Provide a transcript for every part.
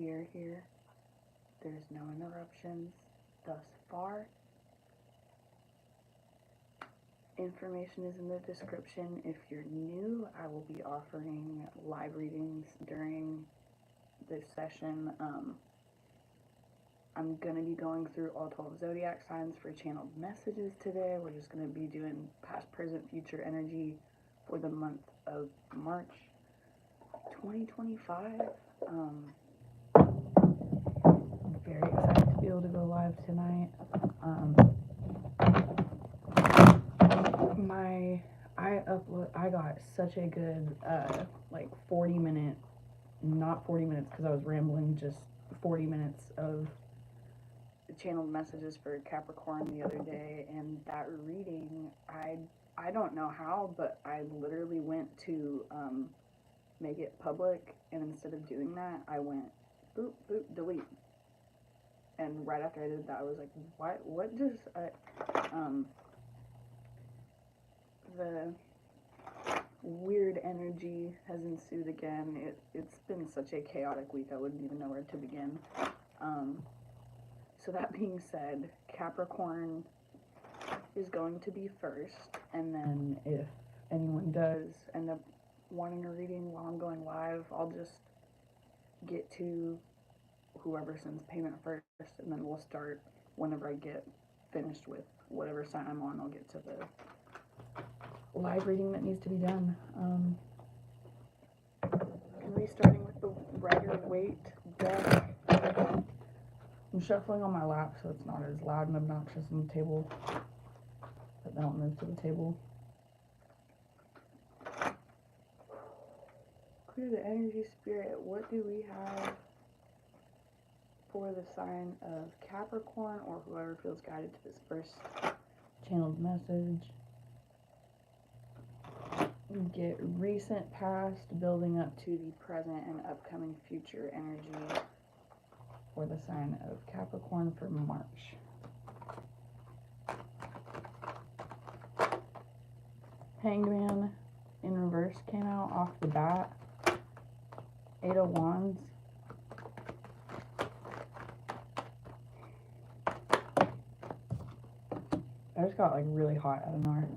We are here. There's no interruptions thus far. Information is in the description. If you're new, I will be offering live readings during this session. I'm going to be going through all 12 zodiac signs for channeled messages today. We're just going to be doing past, present, future energy for the month of March 2025. I'm very excited to be able to go live tonight. I got such a good 40-minute, not 40 minutes because I was rambling, just 40 minutes of channeled messages for Capricorn the other day, and that reading, I don't know how, but I literally went to make it public, and instead of doing that, I went boop boop delete, and right after I did that, I was like, what just the weird energy has ensued again. It's been such a chaotic week, I wouldn't even know where to begin. So that being said, Capricorn is going to be first, and then if anyone does end up wanting a reading while I'm going live, I'll just get to whoever sends payment first, and then we'll start whenever I get finished with whatever sign I'm on. I'll get to the live reading that needs to be done. Restarting with the Rider Waite deck. I'm shuffling on my lap so it's not as loud and obnoxious on the table, but then I'll move to the table. Clear the energy, spirit. What do we have for the sign of Capricorn, or whoever feels guided to this first channeled message? Get recent past building up to the present and upcoming future energy for the sign of Capricorn for March. Hanged Man in reverse came out off the bat. 8 of Wands. I just got like really hot out of nowhere.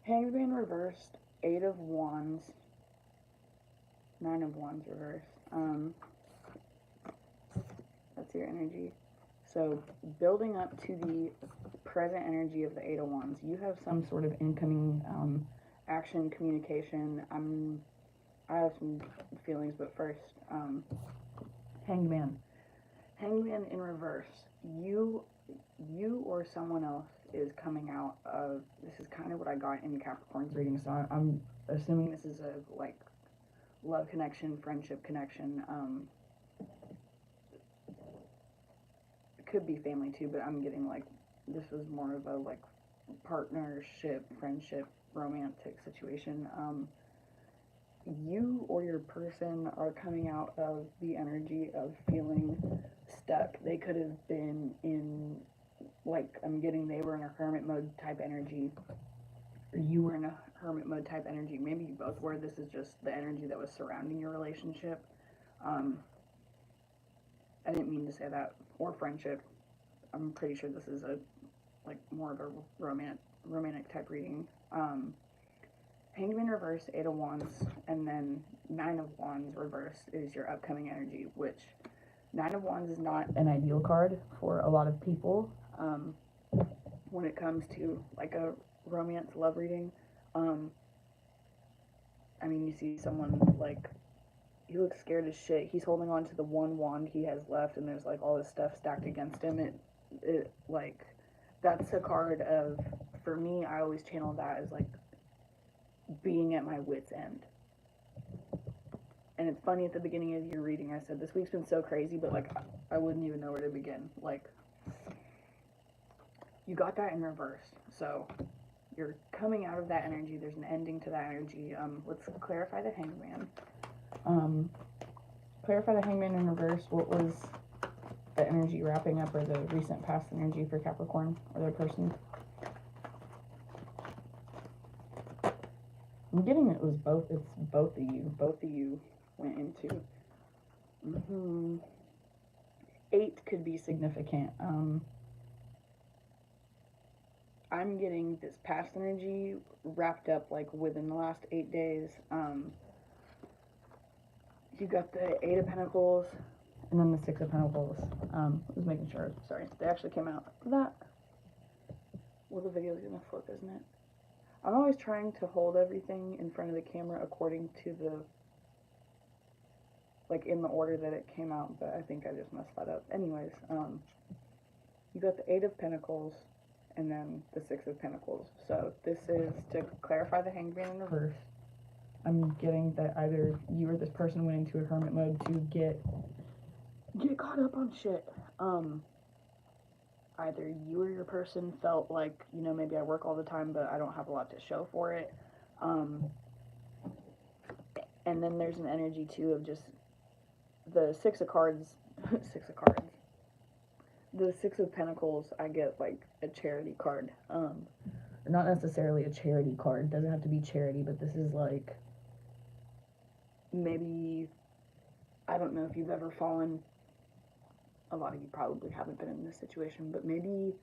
Hanged Man reversed, 8 of Wands, 9 of Wands reversed. That's your energy. So building up to the present energy of the 8 of Wands, you have some sort of incoming action, communication. I have some feelings, but first, Hanged Man. Hanged Man in reverse. You or someone else is coming out of, this is kind of what I got in Capricorn's reading, so I'm assuming this is a like love connection, friendship connection. It could be family too, but I'm getting like this was more of a like partnership, friendship, romantic situation. You or your person are coming out of the energy of feeling stuck. They could have been in, like, I'm getting they were in a hermit mode type energy, or you were in a hermit mode type energy. Maybe you both were. This is just the energy that was surrounding your relationship. I didn't mean to say that. Or friendship. I'm pretty sure this is a like more of a romantic type reading. Hanged Man reverse, 8 of Wands, and then 9 of Wands reverse is your upcoming energy, which 9 of Wands is not an ideal card for a lot of people when it comes to like a romance love reading. I mean, you see someone like, he looks scared as shit. He's holding on to the one wand he has left, and there's like all this stuff stacked against him. It like, that's a card of, for me, I always channel that as like being at my wit's end. And it's funny, at the beginning of your reading I said this week's been so crazy, but like I wouldn't even know where to begin. Like, you got that in reverse, so you're coming out of that energy. There's an ending to that energy. Let's clarify the Hanged Man. Clarify the Hanged Man in reverse. What was the energy wrapping up, or the recent past energy for Capricorn or their person? I'm getting it was both. It's both of you. Both of you went into 8 could be significant. I'm getting this past energy wrapped up like within the last 8 days. You got the 8 of Pentacles and then the 6 of Pentacles. I was making sure. Sorry, they actually came out. That. Well, the video's gonna flip, isn't it? I'm always trying to hold everything in front of the camera according to the, like, in the order that it came out, but I think I just messed that up. Anyways, you got the 8 of Pentacles and then the 6 of Pentacles. So this is to clarify the Hanged Man in reverse. I'm getting that either you or this person went into a hermit mode to get caught up on shit. Either you or your person felt like, you know, maybe I work all the time, but I don't have a lot to show for it. And then there's an energy too of just the 6 of cards, 6 of cards. The 6 of Pentacles, I get like a charity card. Not necessarily a charity card, doesn't have to be charity, but this is like, maybe, I don't know if you've ever fallen, a lot of you probably haven't been in this situation, but maybe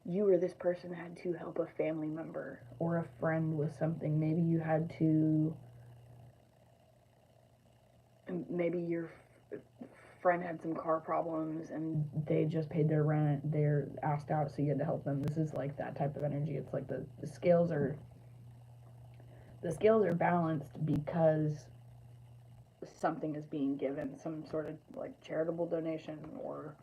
you or this person had to help a family member or a friend with something. Maybe you had to, maybe your friend had some car problems and they just paid their rent, they're asked out, so you had to help them. This is like that type of energy. It's like the scales are balanced because something is being given, some sort of like charitable donation, or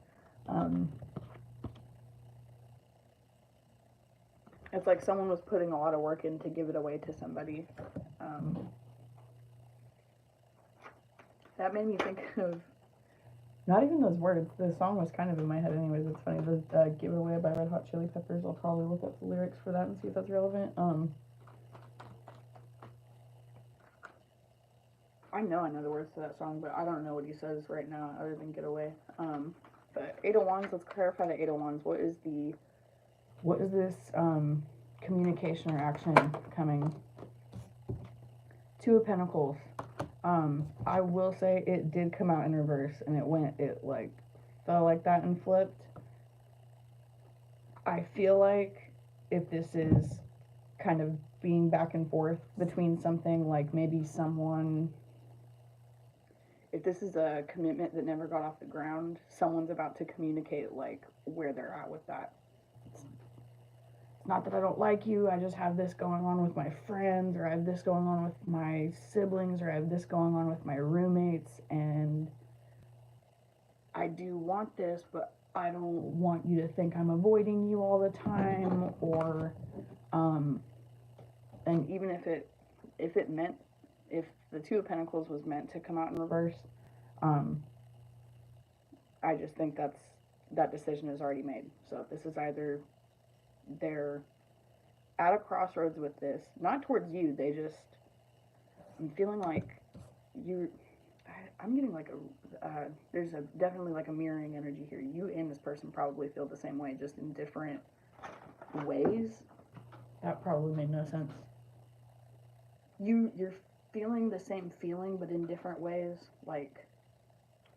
it's like someone was putting a lot of work in to give it away to somebody. That made me think of, not even those words, the song was kind of in my head anyways. It's funny, the Give It Away by Red Hot Chili Peppers. I'll probably look up the lyrics for that and see if that's relevant. I know the words to that song, but I don't know what he says right now other than get away. But 8 of Wands, let's clarify the 8 of Wands. What is this communication or action coming? 2 of Pentacles. I will say it did come out in reverse, and it like fell like that and flipped. I feel like if this is kind of being back and forth between something, like maybe someone, if this is a commitment that never got off the ground, someone's about to communicate like where they're at with that. It's not that I don't like you, I just have this going on with my friends, or I have this going on with my siblings, or I have this going on with my roommates, and I do want this, but I don't want you to think I'm avoiding you all the time, or and even if the 2 of Pentacles was meant to come out in reverse, I just think that decision is already made. So this is either they're at a crossroads with this, not towards you, I'm feeling like I'm getting like there's definitely like a mirroring energy here. You and this person probably feel the same way, just in different ways. That probably made no sense. You're feeling the same feeling, but in different ways. Like,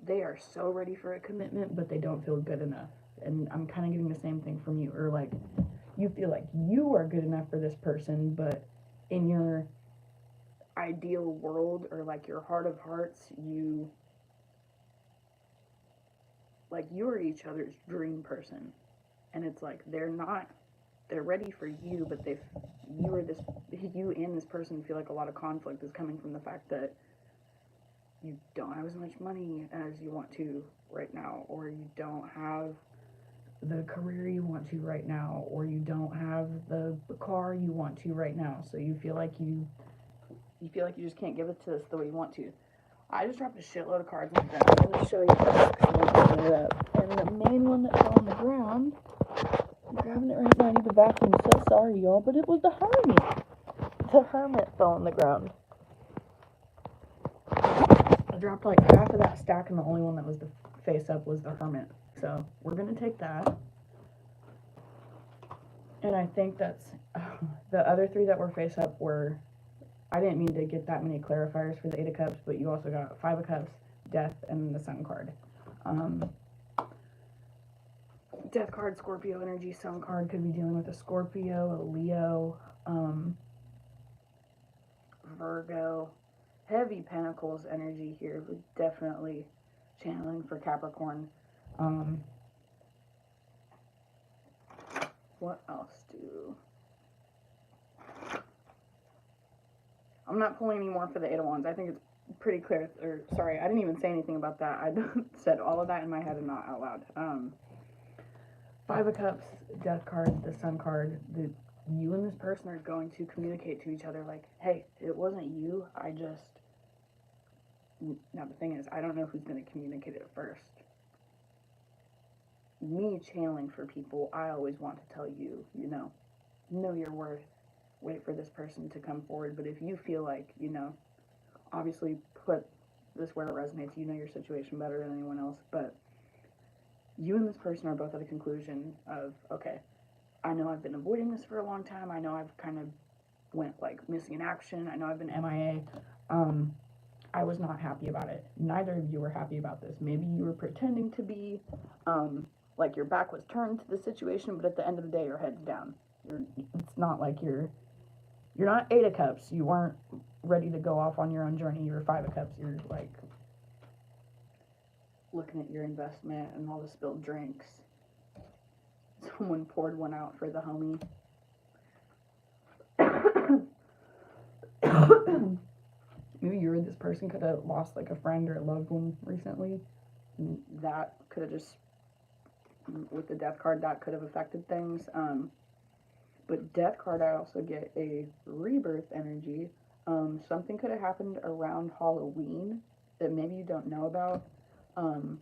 they are so ready for a commitment, but they don't feel good enough. And I'm kind of getting the same thing from you. Or like, you feel like you are good enough for this person, but in your ideal world, or like your heart of hearts, you are each other's dream person. And it's like, they're ready for you, but you and this person feel like a lot of conflict is coming from the fact that you don't have as much money as you want to right now, or you don't have the career you want to right now, or you don't have the car you want to right now. So you feel like you just can't give it to us the way you want to. I just dropped a shitload of cards on the ground. I'm going to show you this, it up. And the main one that fell on the ground, I'm grabbing it right now. I need the vacuum. So sorry, y'all, but it was the Hermit. The Hermit fell on the ground. I dropped like half of that stack, and the only one that was the face up was the Hermit. So we're going to take that. And I think that's the other 3 that were face up were, I didn't mean to get that many clarifiers for the 8 of Cups, but you also got 5 of Cups, Death and the Sun card. Death card, Scorpio energy. Sun card could be dealing with a Scorpio, a Leo, Virgo. Heavy Pentacles energy here, but definitely channeling for Capricorn. What else do... I'm not pulling any more for the Eight of Wands. I think it's pretty clear. Or, sorry, I didn't even say anything about that. I said all of that in my head and not out loud. Five of Cups, Death card, the Sun card. You and this person are going to communicate to each other like, hey, it wasn't you. Now, the thing is, I don't know who's going to communicate it first. Me channeling for people, I always want to tell you, know your worth. Wait for this person to come forward. But if you feel like, obviously put this where it resonates, you know your situation better than anyone else, but you and this person are both at a conclusion of, okay, I know I've been avoiding this for a long time. I know I've kind of went like missing in action. I know I've been MIA. I was not happy about it. Neither of you were happy about this. Maybe you were pretending to be, like your back was turned to the situation, but at the end of the day, your head's down. It's not like you're not Eight of Cups. You weren't ready to go off on your own journey. You're Five of Cups. You're like looking at your investment and all the spilled drinks. Someone poured one out for the homie. Maybe you or this person could have lost like a friend or a loved one recently. And that could have just, with the Death card, that could have affected things. But Death card, I also get a rebirth energy. Something could have happened around Halloween that maybe you don't know about. And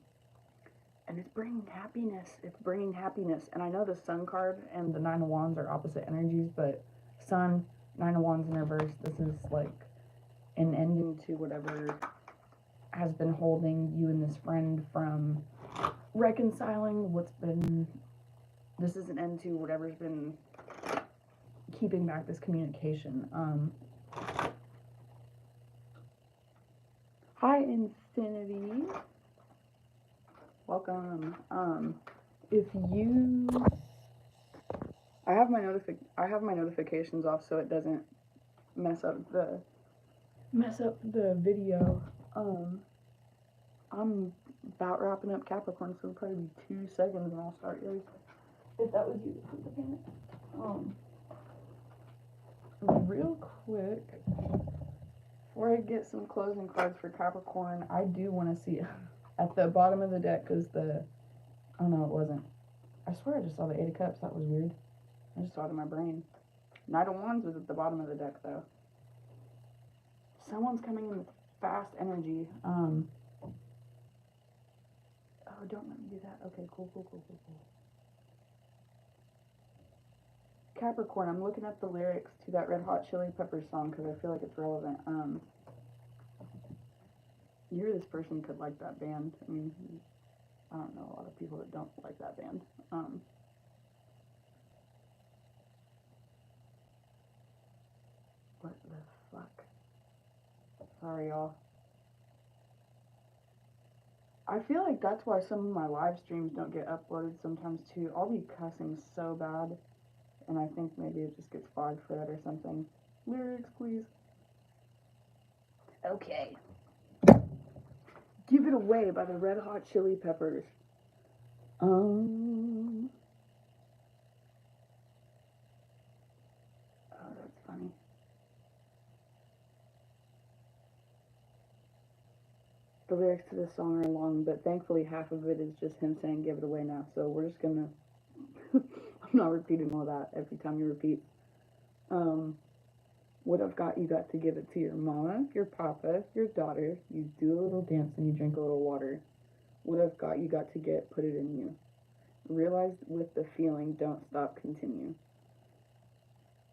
it's bringing happiness. It's bringing happiness. And I know the Sun card and the Nine of Wands are opposite energies, but Sun, Nine of Wands in reverse, this is like an ending to whatever has been holding you and this friend from reconciling this is an end to whatever's been keeping back this communication. Hi, Infinity. Welcome. If you... I have my notifications off so it doesn't mess up the video. I'm about wrapping up Capricorn, so it'll probably be 2 seconds and I'll start yours. If that was you. Real quick, before I get some closing cards for Capricorn, I do want to see at the bottom of the deck, because oh no, it wasn't. I swear I just saw the Eight of Cups. That was weird. I just saw it in my brain. Knight of Wands was at the bottom of the deck, though. Someone's coming in with fast energy. Oh, don't let me do that. Okay, cool. Capricorn, I'm looking at the lyrics to that Red Hot Chili Peppers song because I feel like it's relevant. You or this person could like that band. I mean, I don't know a lot of people that don't like that band. What the fuck? Sorry, y'all. I feel like that's why some of my live streams don't get uploaded sometimes too. I'll be cussing so bad, and I think maybe it just gets flagged for that or something. Lyrics, please. Okay. Give It Away by the Red Hot Chili Peppers. Oh, that's funny. The lyrics to this song are long, but thankfully half of it is just him saying give it away now. So we're just gonna... I'm not repeating all that every time you repeat. What I've got, you got to give it to your mama, your papa, your daughter. You do a little dance and you drink a little water. What I've got, you got to get, put it in you. Realize with the feeling, don't stop, continue.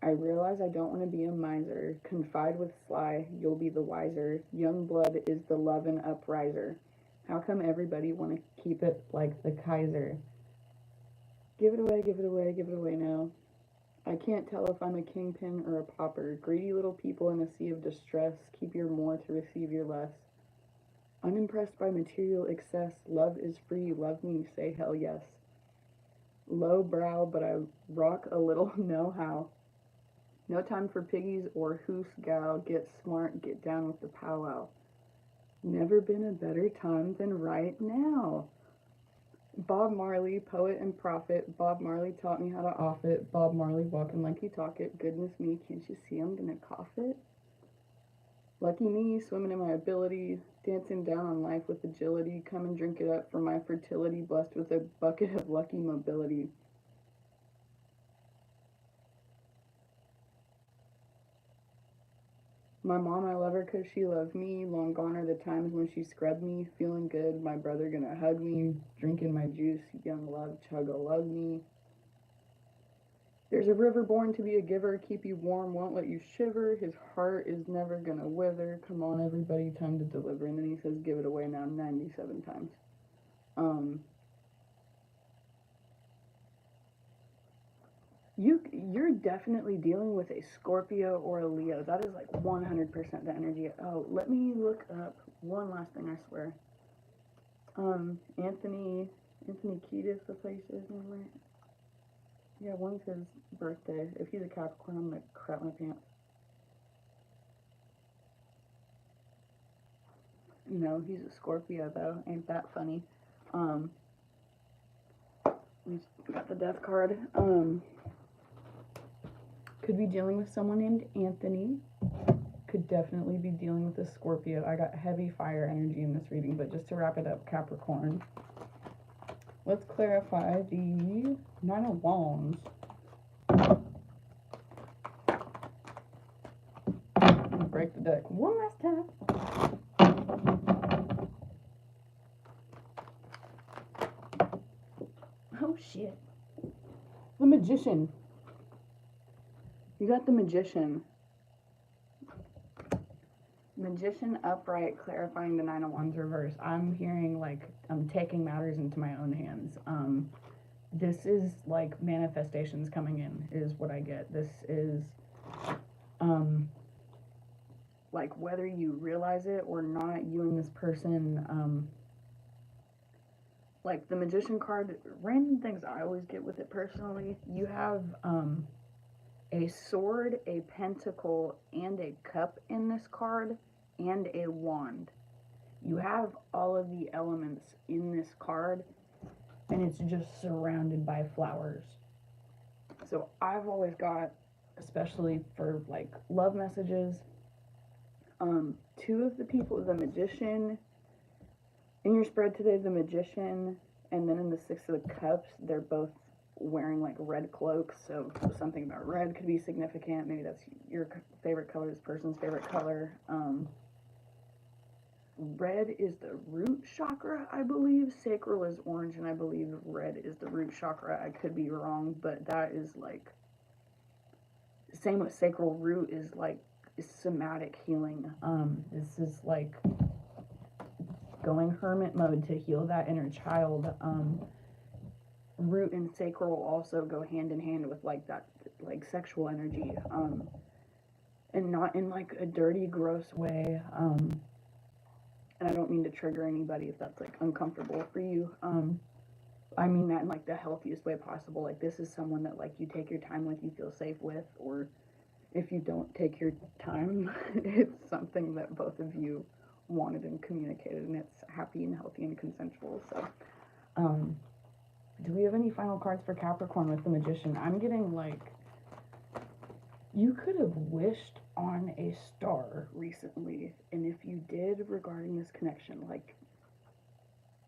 I realize I don't want to be a miser. Confide with sly, you'll be the wiser. Young blood is the love and upriser. How come everybody want to keep it like the Kaiser? Give it away, give it away, give it away now. I can't tell if I'm a kingpin or a pauper. Greedy little people in a sea of distress. Keep your more to receive your less. Unimpressed by material excess. Love is free. Love me. Say hell yes. Low brow, but I rock a little know how. No time for piggies or hoos gal. Get smart. Get down with the powwow. Never been a better time than right now. Bob Marley, poet and prophet. Bob Marley taught me how to off it. Bob Marley walking like he talk it. Goodness me, can't you see I'm gonna cough it? Lucky me, swimming in my ability. Dancing down on life with agility. Come and drink it up for my fertility. Blessed with a bucket of lucky mobility. My mom, I love her 'cause she loved me. Long gone are the times when she scrubbed me. Feeling good, my brother gonna hug me. Drinking my juice, young love, chug a lug me. There's a river born to be a giver. Keep you warm, won't let you shiver. His heart is never gonna wither. Come on, everybody, time to deliver. And then he says, give it away now 97 times. You're definitely dealing with a Scorpio or a Leo. That is like 100% the energy. Oh, let me look up one last thing, I swear. Anthony Kiedis, that's how you say his name, right? Yeah, when's his birthday? If he's a Capricorn, I'm gonna crap my pants. No, he's a Scorpio though. Ain't that funny? We got the death card. Could be dealing with someone named Anthony. Could definitely be dealing with a Scorpio. I got heavy fire energy in this reading, but just to wrap it up, Capricorn. Let's clarify the Nine of Wands. Break the deck one last time. Oh shit. The Magician. You got the Magician. Magician upright, clarifying the Nine of Wands reverse. I'm hearing like I'm taking matters into my own hands. This is like manifestations coming in is what I get. This is like whether you realize it or not, you and this person, like the Magician card, random things I always get with it personally. You have a sword, a pentacle, and a cup in this card, and a wand. You have all of the elements in this card, and it's just surrounded by flowers. So I've always got, especially for like love messages, two of the people, the Magician, in your spread today, the Magician, and then in the Six of the Cups, they're both wearing like red cloaks, so something about red could be significant. Maybe that's your favorite color, this person's favorite color. Red is the root chakra, I believe. Sacral is orange, and I believe red is the root chakra. I could be wrong, but that is like, same with sacral. Root is like somatic healing. This is like going hermit mode to heal that inner child. Root and sacral also go hand in hand with like that, like sexual energy, and not in like a dirty, gross way. And I don't mean to trigger anybody if that's like uncomfortable for you. I mean that in like the healthiest way possible. Like this is someone that like you take your time with, you feel safe with, or if you don't take your time, it's something that both of you wanted and communicated, and it's happy and healthy and consensual. So, do we have any final cards for Capricorn with the Magician? I'm getting like, you could have wished on a star recently, and if you did regarding this connection, like,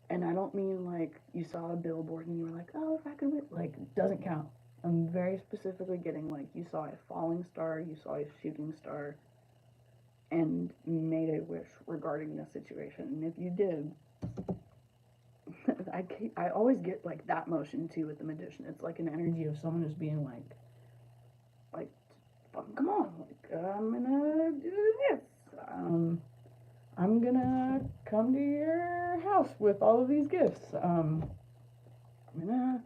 and I don't mean like you saw a billboard and you were like, oh, if I could wish, like, doesn't count. I'm very specifically getting like you saw a falling star, you saw a shooting star, and made a wish regarding this situation. And if you did, I always get like that motion too with the Magician. It's like an energy of someone just being like, come on, like, I'm gonna do this. I'm gonna come to your house with all of these gifts. I'm gonna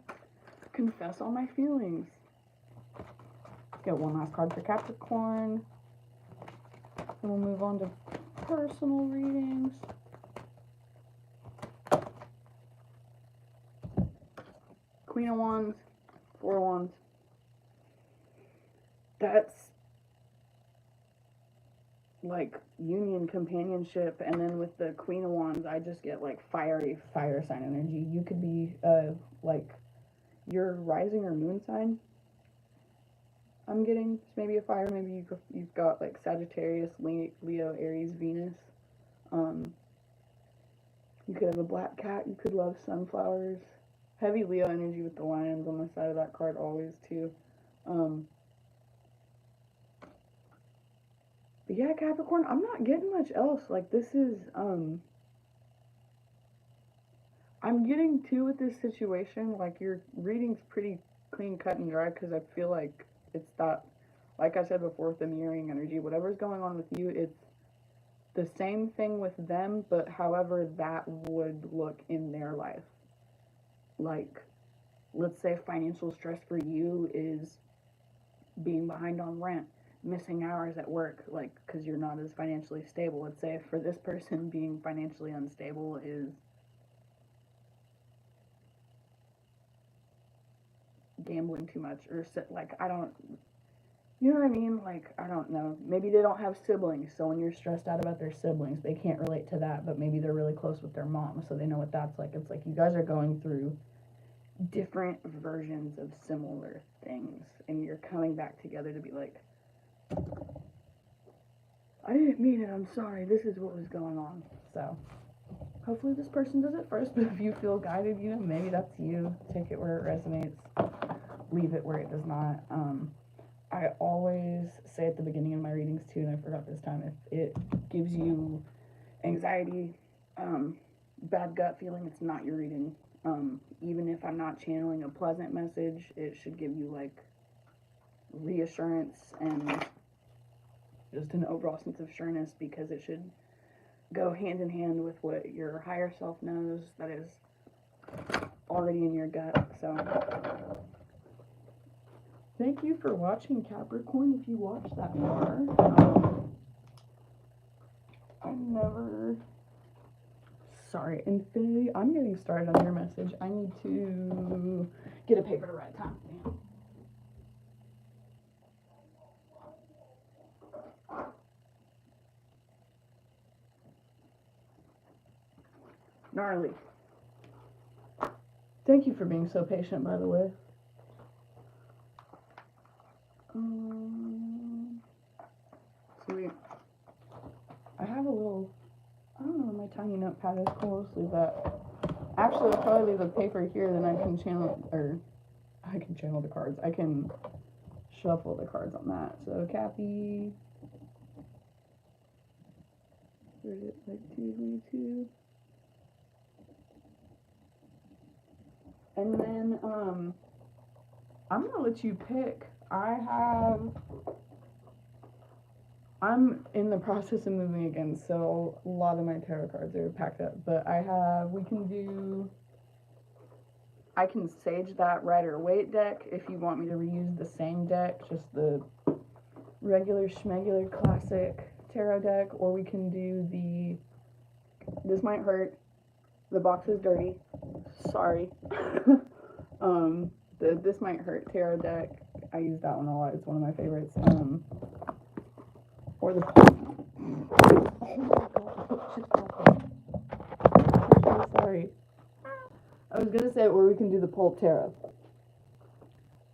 confess all my feelings. Get one last card for Capricorn. And we'll move on to personal readings. Queen of Wands, Four of Wands. That's like union, companionship, and then with the Queen of Wands, I just get like fiery fire sign energy. You could be like your rising or moon sign. I'm getting maybe a fire. Maybe you've got like Sagittarius, Leo, Aries, Venus. You could have a black cat. You could love sunflowers. Heavy Leo energy with the lions on the side of that card always too. But yeah, Capricorn, I'm not getting much else. Like, this is, I'm getting to with this situation, like, your reading's pretty clean, cut, and dry, because I feel like it's that, like I said before with the mirroring energy, whatever's going on with you, it's the same thing with them, but however that would look in their life. Like, let's say financial stress for you is being behind on rent, missing hours at work, like, because you're not as financially stable. Let's say for this person, being financially unstable is gambling too much, or like, I don't, you know what I mean? Like, I don't know. Maybe they don't have siblings, so when you're stressed out about their siblings, they can't relate to that, but maybe they're really close with their mom, so they know what that's like. It's like you guys are going through different versions of similar things, and you're coming back together to be like, I didn't mean it, I'm sorry, this is what was going on. So, hopefully this person does it first, but if you feel guided, you know, maybe that's you. Take it where it resonates, leave it where it does not. I always say at the beginning of my readings too, and I forgot this time, if it gives you anxiety, bad gut feeling, it's not your reading. Even if I'm not channeling a pleasant message, it should give you like reassurance and just an overall sense of sureness, because it should go hand in hand with what your higher self knows that is already in your gut. So thank you for watching, Capricorn, if you watched that far. Sorry, Infinity, I'm getting started on your message. I need to get a paper to write time. Gnarly. Thank you for being so patient, by the way. Sweet. I have a little, I don't know where my tiny notepad is. Cool, let's leave that. Actually, I'll probably leave the paper here, then I can channel the cards. I can shuffle the cards on that. So, Cappy. Where's it? Like 222. And then, I'm gonna let you pick. I'm in the process of moving again, so a lot of my tarot cards are packed up, but I can sage that Rider Waite deck if you want me to reuse the same deck, just the regular schmegular classic tarot deck, or we can do this might hurt, the box is dirty, sorry, this might hurt tarot deck. I use that one a lot, it's one of my favorites, or the, oh my god, I'm so sorry. I was gonna say, or we can do the Pulp Tarot.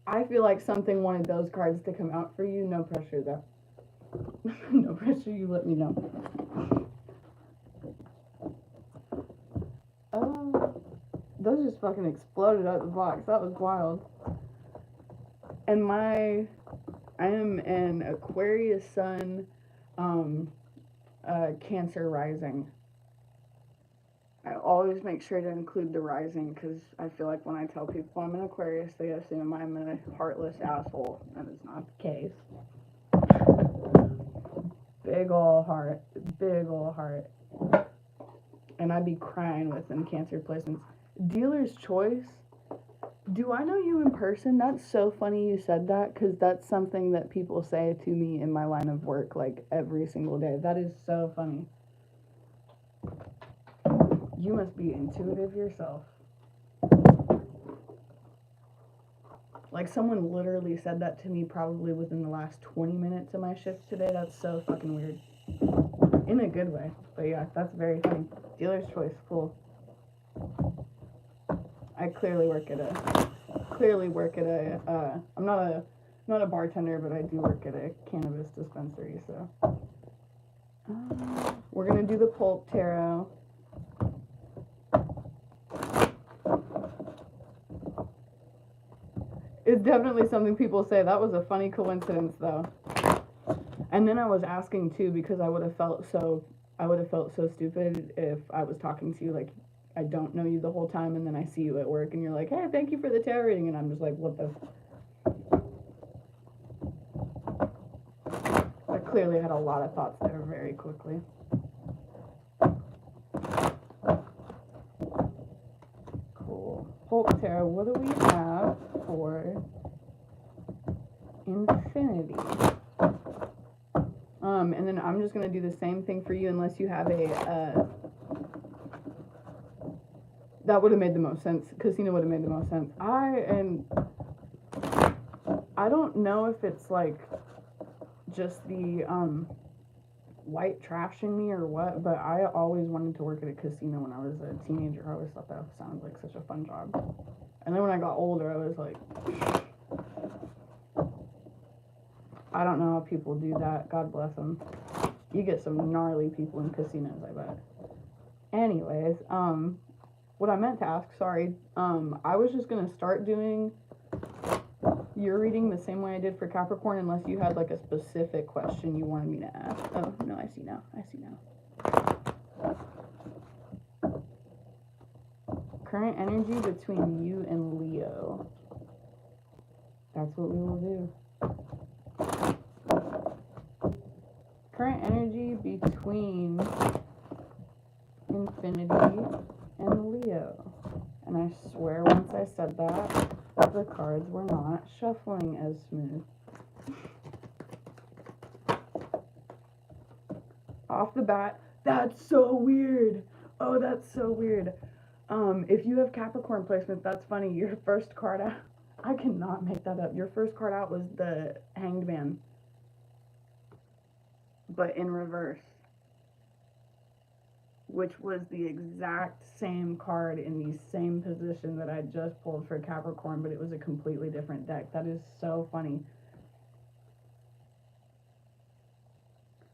I feel like something wanted those cards to come out for you. No pressure though. No pressure, you let me know. Those just fucking exploded out of the box. That was wild. And I am an Aquarius Sun, Cancer rising. I always make sure to include the rising, because I feel like when I tell people I'm an Aquarius, they assume I'm a heartless asshole. That is not the case. Big ol' heart. Big ol' heart. And I'd be crying with them Cancer placements. Dealer's choice. Do I know you in person? That's so funny you said that, because that's something that people say to me in my line of work, like, every single day. That is so funny. You must be intuitive yourself. Like, someone literally said that to me probably within the last 20 minutes of my shift today. That's so fucking weird. In a good way. But yeah, that's very funny. Dealer's choice, cool. I clearly work at a, I'm not a bartender, but I do work at a cannabis dispensary, so. We're gonna do the pulp tarot. It's definitely something people say. That was a funny coincidence, though. And then I was asking too, because I would have felt so stupid if I was talking to you like I don't know you the whole time, and then I see you at work and you're like, hey, thank you for the tarot reading, and I'm just like, what the? I clearly had a lot of thoughts there very quickly. Cool. Pulp tarot, what do we have for infinity? And then I'm just going to do the same thing for you, unless you have a, that would have made the most sense. Casino would have made the most sense. I don't know if it's like just the, white trash in me or what, but I always wanted to work at a casino when I was a teenager. I always thought that sounded like such a fun job. And then when I got older, I was like, I don't know how people do that. God bless them. You get some gnarly people in casinos, I bet. Anyways, what I meant to ask, sorry, I was just going to start doing your reading the same way I did for Capricorn, unless you had like a specific question you wanted me to ask. Oh, no, I see now. Current energy between you and Leo. That's what we will do. Current energy between Infinity and Leo. And I swear once I said that, the cards were not shuffling as smooth. Off the bat, that's so weird. Oh, that's so weird. If you have Capricorn placement, that's funny. Your first card out, I cannot make that up. Your first card out was the Hanged Man, but in reverse, which was the exact same card in the same position that I just pulled for Capricorn, but it was a completely different deck. That is so funny.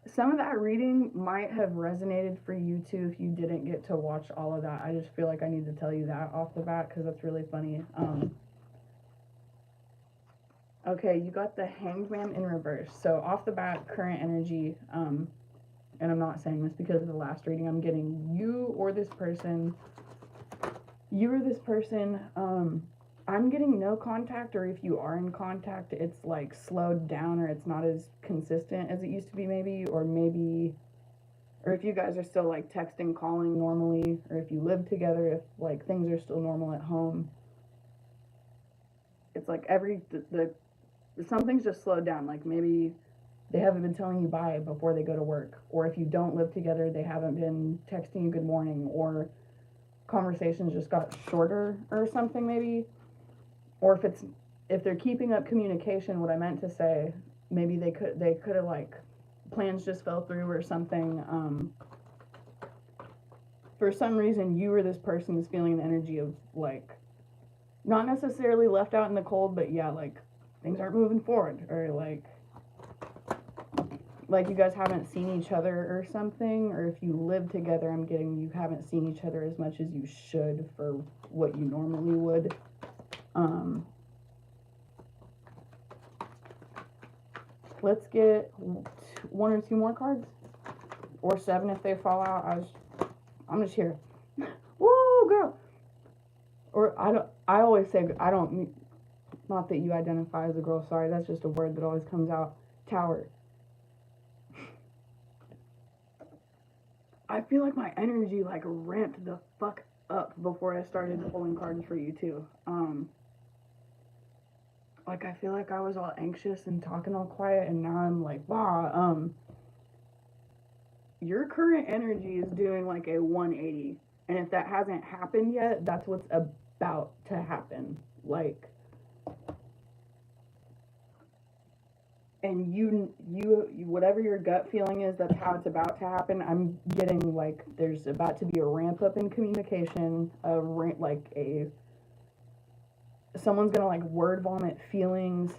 Some of that reading might have resonated for you too if you didn't get to watch all of that. I just feel like I need to tell you that off the bat because that's really funny. Okay, you got the Hanged Man in reverse. So off the bat, current energy, and I'm not saying this because of the last reading, I'm getting you or this person, I'm getting no contact, or if you are in contact, it's like slowed down, or it's not as consistent as it used to be maybe, or if you guys are still like texting, calling normally, or if you live together, if like things are still normal at home. It's like something's just slowed down, like maybe they haven't been telling you bye before they go to work, or if you don't live together, they haven't been texting you good morning, or conversations just got shorter or something maybe. Or if they're keeping up communication, what I meant to say, maybe they could have like plans just fell through or something. For some reason, you or this person is feeling the energy of like not necessarily left out in the cold, but yeah, like things aren't moving forward, or like you guys haven't seen each other or something, or if you live together, I'm getting you haven't seen each other as much as you should for what you normally would. Let's get 1 or 2 more cards, or 7 if they fall out. I'm just here. Woo, girl. Or I always say I don't. Not that you identify as a girl. Sorry, that's just a word that always comes out. Tower. I feel like my energy like ramped the fuck up before I started pulling cards for you too. Like I feel like I was all anxious and talking all quiet, and now I'm like, wow. Your current energy is doing like a 180, and if that hasn't happened yet, that's what's about to happen. Like and you whatever your gut feeling is, that's how it's about to happen. I'm getting like there's about to be a ramp up in communication, like a someone's gonna like word vomit feelings,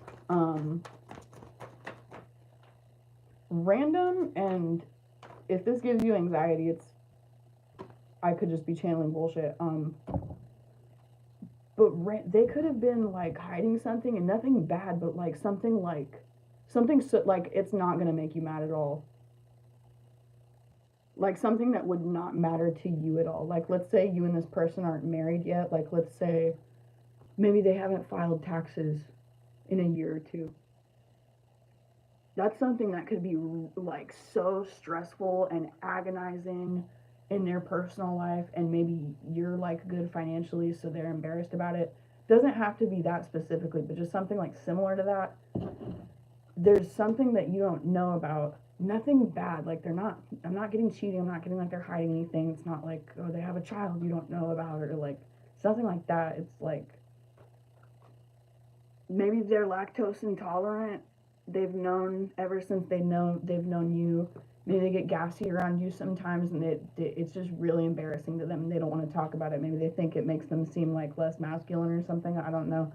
random. And if this gives you anxiety, it's I could just be channeling bullshit. But they could have been like hiding something, and nothing bad, but like something so, like it's not gonna make you mad at all. Like something that would not matter to you at all. Like let's say you and this person aren't married yet. Like let's say maybe they haven't filed taxes in a year or two. That's something that could be like so stressful and agonizing in their personal life, and maybe you're like good financially, so they're embarrassed about it. Doesn't have to be that specifically, but just something like similar to that. There's something that you don't know about. Nothing bad. Like I'm not getting cheating. I'm not getting like they're hiding anything. It's not like, oh, they have a child you don't know about, or like something like that. It's like maybe they're lactose intolerant. They've known ever since they've known you. Maybe they get gassy around you sometimes, and it's just really embarrassing to them, and they don't want to talk about it. Maybe they think it makes them seem like less masculine or something. I don't know.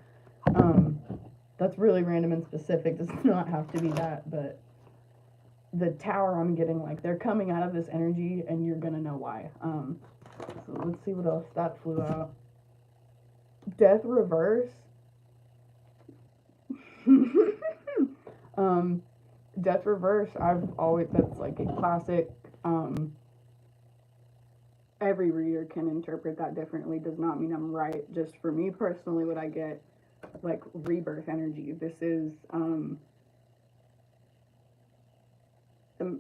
That's really random and specific. Does not have to be that, but the tower I'm getting, like they're coming out of this energy, and you're gonna know why. So let's see what else that flew out. Death reverse. Death reverse. That's like a classic. Every reader can interpret that differently. Does not mean I'm right. Just for me personally, what I get, like rebirth energy. This is I'm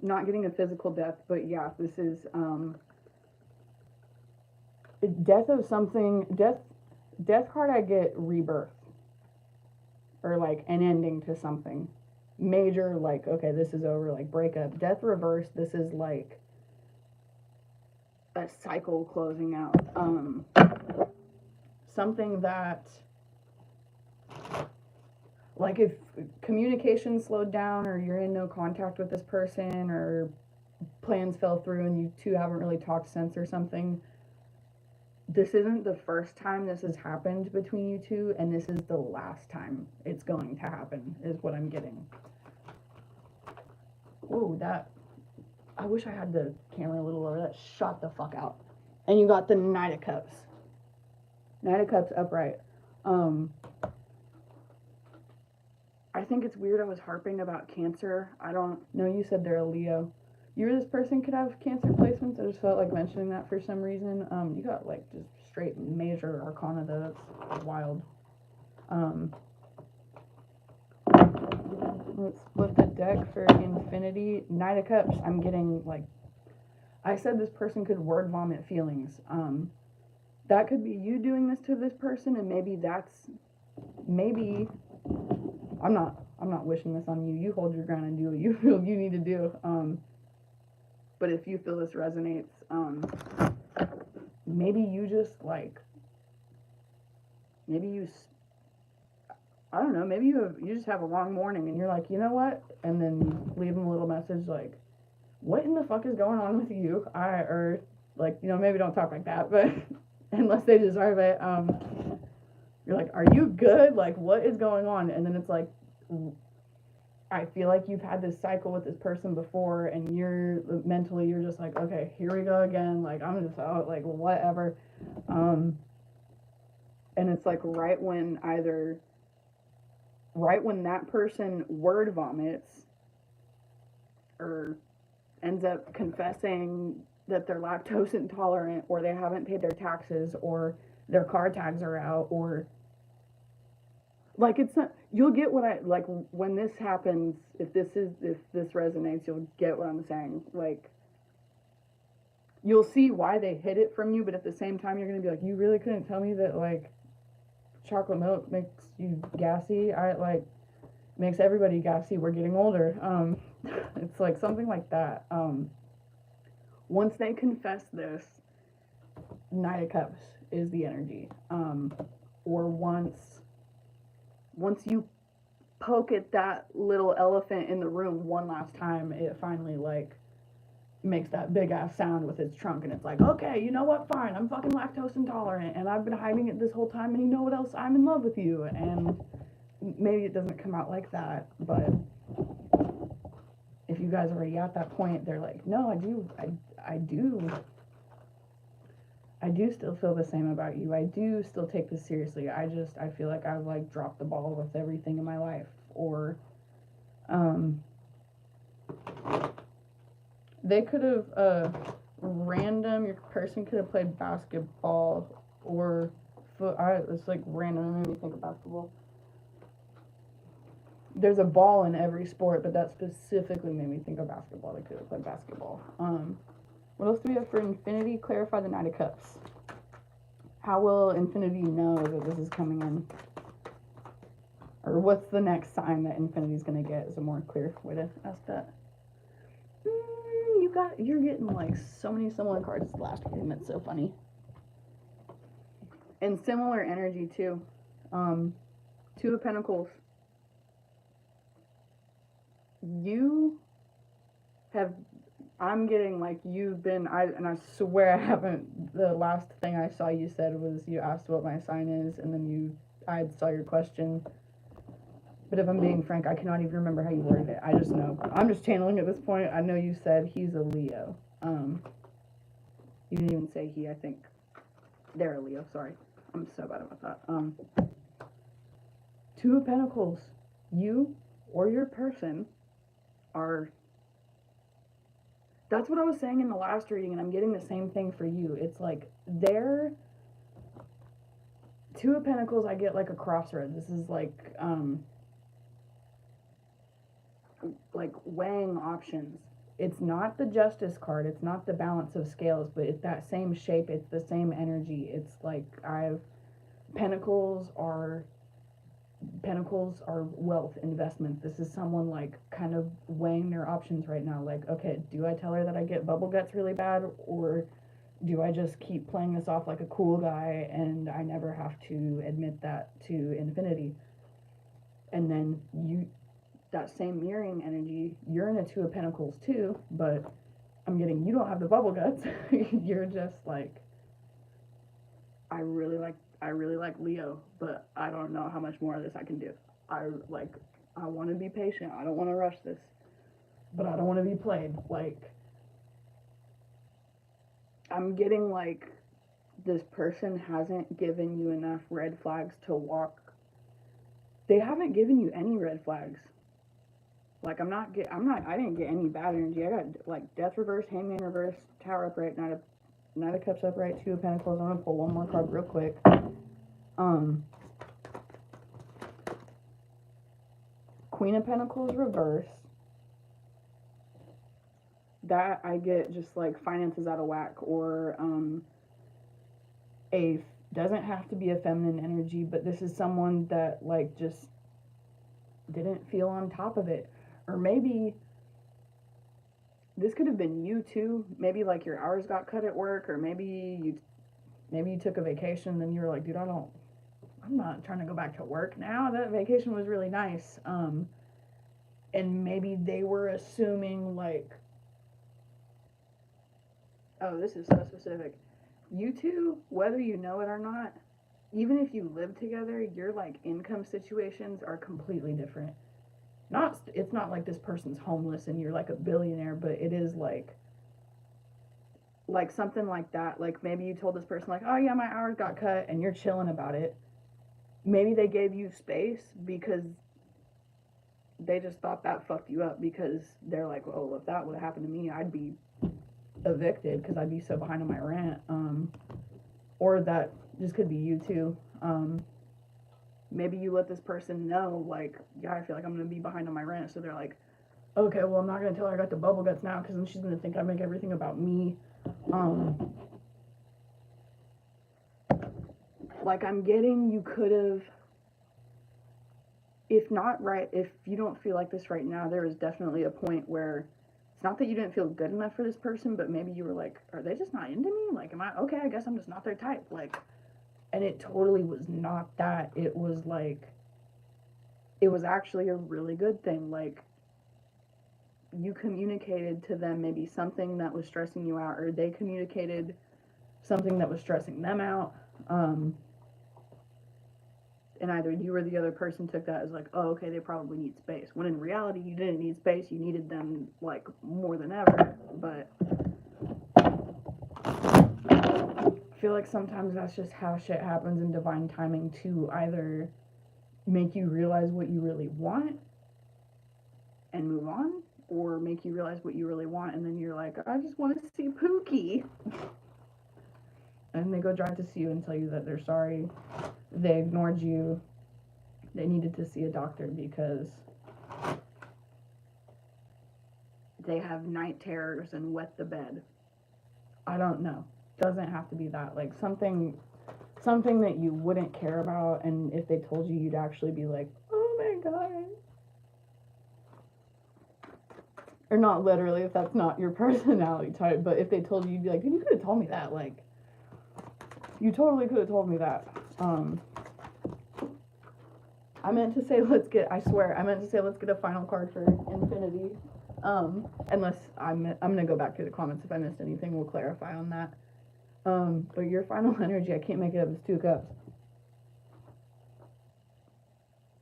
not getting a physical death, but yeah, this is death of something. Death card. I get rebirth, or like an ending to something major, like okay, this is over, like breakup. Death reverse, this is like a cycle closing out. Something that, like if communication slowed down, or you're in no contact with this person, or plans fell through and you two haven't really talked since or something, this isn't the first time this has happened between you two, and this is the last time it's going to happen, is what I'm getting. Whoa, that, I wish I had the camera a little lower. That shot the fuck out. And you got the Knight of Cups. Knight of Cups upright. I think it's weird I was harping about Cancer. I don't know. You said they're a Leo. You or this person could have Cancer placements. I just felt like mentioning that for some reason. You got like just straight major arcana though. That's wild. Let's split the deck for Infinity. Knight of Cups. I'm getting like, I said this person could word vomit feelings. That could be you doing this to this person, and maybe I'm not wishing this on you. You hold your ground and do what you feel you need to do. But if you feel this resonates, maybe you just like, I don't know, maybe you just have a long morning and you're like, you know what? And then you leave them a little message like, what in the fuck is going on with you? Or like, you know, maybe don't talk like that, but unless they deserve it. You're like, are you good? Like, what is going on? And then it's like, I feel like you've had this cycle with this person before, and you're just like, okay, here we go again. Like, I'm just out, like, whatever. And it's like right when that person word vomits or ends up confessing that they're lactose intolerant, or they haven't paid their taxes, or their car tags are out, or like, it's not, you'll get what I, like, when this happens, if this resonates, you'll get what I'm saying. Like, you'll see why they hid it from you, but at the same time, you're going to be like, you really couldn't tell me that, like, chocolate milk makes you gassy? Makes everybody gassy. We're getting older. It's like something like that. Once they confess this, Knight of Cups is the energy. Or once you poke at that little elephant in the room one last time, it finally like makes that big ass sound with its trunk, and it's like, okay, you know what, fine, I'm fucking lactose intolerant and I've been hiding it this whole time, and you know what else, I'm in love with you. And maybe it doesn't come out like that, but if you guys are already at that point, they're like, no, I do still feel the same about you. I do still take this seriously. I feel like I've like dropped the ball with everything in my life. Or they could have your person could have played basketball or it's like random. It made me think of basketball. There's a ball in every sport, but that specifically made me think of basketball. They could have played basketball. What else do we have for Infinity? Clarify the Knight of Cups. How will Infinity know that this is coming in? Or what's the next sign that Infinity's going to get is a more clear way to ask that. You're getting like so many similar cards last game. It's so funny. And similar energy too. Two of Pentacles. I'm getting like and I swear I haven't, the last thing I saw you said was you asked what my sign is, and then I saw your question. But if I'm being frank, I cannot even remember how you worded it. I just know. I'm just channeling at this point. I know you said he's a Leo. You didn't even say he, I think. They're a Leo, sorry. I'm so bad about that. Two of Pentacles. You or your person are... That's what I was saying in the last reading, and I'm getting the same thing for you. It's like, they're... Two of Pentacles, I get like a crossroads. This is like weighing options. It's not the Justice card, it's not the Balance of Scales, but it's that same shape, it's the same energy. It's like Pentacles are wealth, investments. This is someone like kind of weighing their options right now. Like, okay, do I tell her that I get bubble guts really bad, or do I just keep playing this off like a cool guy and I never have to admit that to Infinity? And then that same mirroring energy, you're in a Two of Pentacles too, but I'm getting, you don't have the bubble guts. You're just like, I really like Leo, but I don't know how much more of this I can do. I want to be patient. I don't want to rush this, but I don't want to be played. Like, I'm getting like this person hasn't given you enough red flags to walk. They haven't given you any red flags. Like, I didn't get any bad energy. I got like Death reverse, Hangman reverse, Tower upright, Knight of Cups upright, Two of Pentacles. I'm gonna pull one more card real quick. Queen of Pentacles reverse. That I get just like finances out of whack, or doesn't have to be a feminine energy, but this is someone that like just didn't feel on top of it. Or maybe this could have been you too. Maybe like your hours got cut at work, or maybe you took a vacation and you were like, dude, I'm not trying to go back to work now. That vacation was really nice. And maybe they were assuming like, oh, this is so specific. You two, whether you know it or not, even if you live together, your like income situations are completely different. It's not like this person's homeless and you're like a billionaire, but it is like something like that. Like, maybe you told this person like, oh yeah, my hours got cut, and you're chilling about it. Maybe they gave you space because they just thought that fucked you up, because they're like, oh, if that would have happened to me, I'd be evicted because I'd be so behind on my rent. Or that just could be you too. Maybe you let this person know, like, yeah, I feel like I'm going to be behind on my rent. So they're like, okay, well, I'm not going to tell her I got the bubble guts now, because then she's going to think I make everything about me. Like, I'm getting, you could have, if you don't feel like this right now, there is definitely a point where it's not that you didn't feel good enough for this person, but maybe you were like, are they just not into me? Like, I guess I'm just not their type. Like, and it totally was not that. It was like, it was actually a really good thing. Like, you communicated to them maybe something that was stressing you out, or they communicated something that was stressing them out. And either you or the other person took that as like, oh, okay, they probably need space. When in reality, you didn't need space. You needed them like more than ever. But I feel like sometimes that's just how shit happens in divine timing, to either make you realize what you really want and move on, or make you realize what you really want and then you're like, I just want to see Pookie. And they go drive to see you and tell you that they're sorry, they ignored you, they needed to see a doctor because they have night terrors and wet the bed. I don't know. Doesn't have to be that. Like, something that you wouldn't care about, and if they told you, you'd actually be like, oh my god. Or not literally, if that's not your personality type, but if they told you, you'd be like, you could have told me that. Like, you totally could have told me that. I meant to say let's get a final card for Infinity. Unless I'm gonna go back through the comments. If I missed anything, we'll clarify on that. But your final energy, I can't make it up, it's 2 cups.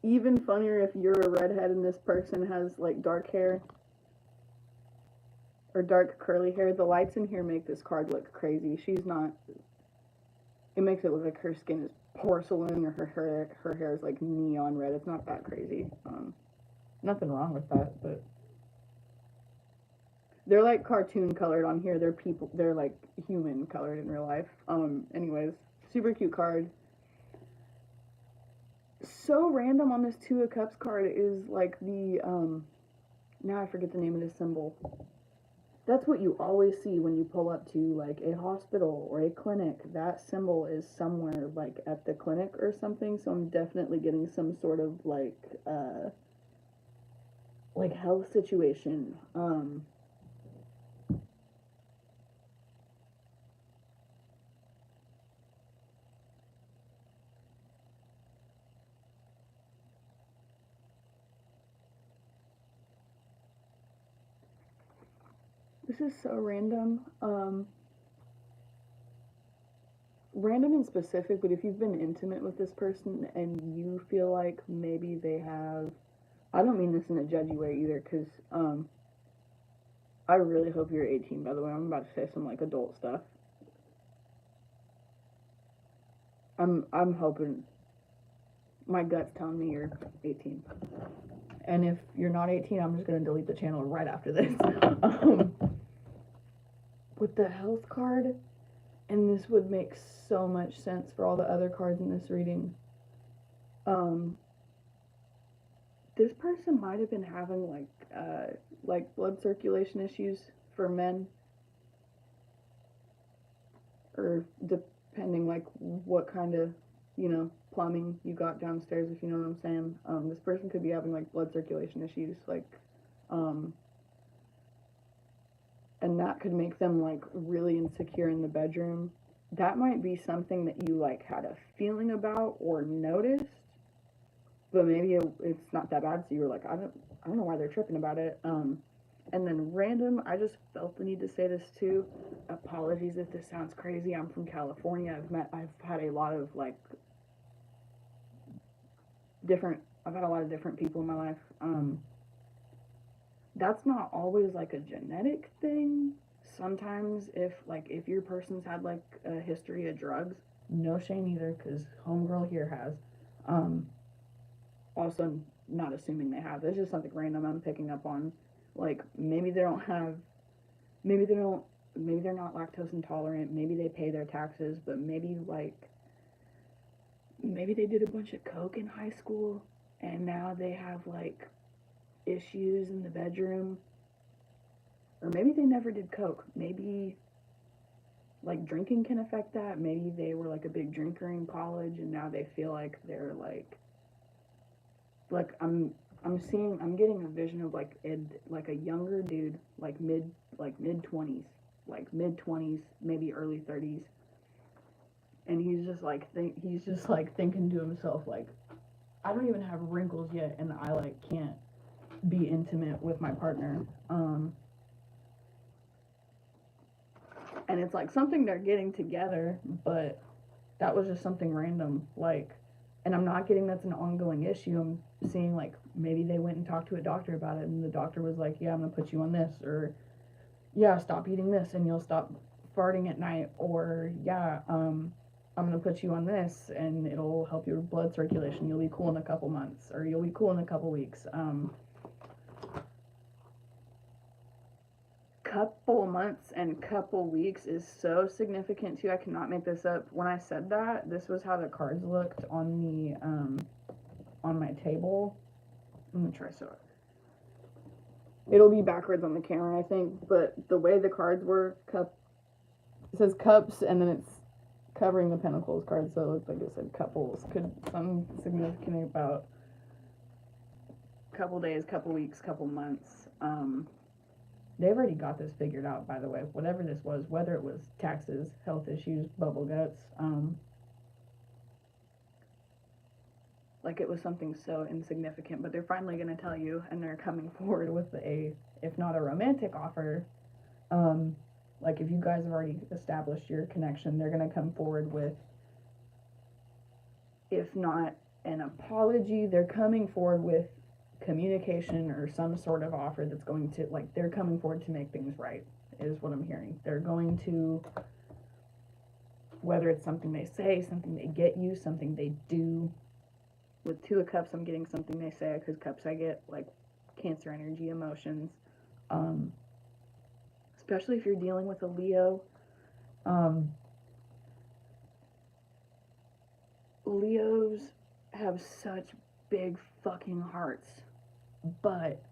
Even funnier if you're a redhead and this person has like dark hair or dark curly hair. The lights in here make this card look crazy. She's not. It makes it look like her skin is porcelain, or her hair is like neon red. It's not that crazy. Nothing wrong with that, but they're like cartoon colored on here. They're like human colored in real life. Anyways, super cute card. So random on this 2 of Cups card is like the now I forget the name of this symbol. That's what you always see when you pull up to like a hospital or a clinic. That symbol is somewhere like at the clinic or something. So I'm definitely getting some sort of like health situation. This is so random. Random and specific, but if you've been intimate with this person and you feel like maybe they have, I don't mean this in a judgy way either, because I really hope you're 18, by the way. I'm about to say some like adult stuff. I'm hoping, my gut's telling me you're 18. And if you're not 18, I'm just going to delete the channel right after this. With the health card, and this would make so much sense for all the other cards in this reading. This person might have been having like blood circulation issues for men, or depending like what kind of, plumbing you got downstairs, if you know what I'm saying. This person could be having like blood circulation issues, like, and that could make them like really insecure in the bedroom. That might be something that you like had a feeling about or noticed, but maybe it's not that bad, so you were like, I don't know why they're tripping about it. And then random, I just felt the need to say this too. Apologies if this sounds crazy. I'm from California. I've had a lot of like I've had a lot of different people in my life. That's not always like a genetic thing. Sometimes if your person's had like a history of drugs, no shame either, because homegirl here has. Also not assuming they have. It's just something random I'm picking up on. Like maybe they're not lactose intolerant, maybe they pay their taxes, but maybe they did a bunch of coke in high school and now they have like issues in the bedroom. Or maybe they never did coke. Maybe like drinking can affect that. Maybe they were like a big drinker in college and now they feel like they're like I'm getting a vision of like a younger dude, like mid 20s, maybe early 30s, and he's just like thinking to himself like, I don't even have wrinkles yet, and I like can't be intimate with my partner. And it's like something they're getting together, but that was just something random. Like, and I'm not getting that's an ongoing issue. I'm seeing like maybe they went and talked to a doctor about it, and the doctor was like, "Yeah, I'm gonna put you on this," or "Yeah, stop eating this, and you'll stop farting at night," or "Yeah, I'm gonna put you on this, and it'll help your blood circulation. You'll be cool in a couple months, or you'll be cool in a couple weeks." Couple months and couple weeks is so significant too. I cannot make this up. When I said that, this was how the cards looked on the on my table. I'm gonna try so it'll be backwards on the camera, I think, but the way the cards were, it says cups, and then it's covering the pentacles card, so it looks like it said couples. Could something significant about couple days, couple weeks, couple months. They've already got this figured out, by the way. Whatever this was, whether it was taxes, health issues, bubble guts, like it was something so insignificant, but they're finally going to tell you, and they're coming forward with if not a romantic offer, like if you guys have already established your connection, they're going to come forward with, if not an apology, they're coming forward with communication or some sort of offer that's going to, like, they're coming forward to make things right, is what I'm hearing. They're going to, whether it's something they say, something they get you, something they do. With Two of Cups, I'm getting something they say, because Cups, I get like Cancer energy, emotions, especially if you're dealing with a Leo. Leos have such big fucking hearts, but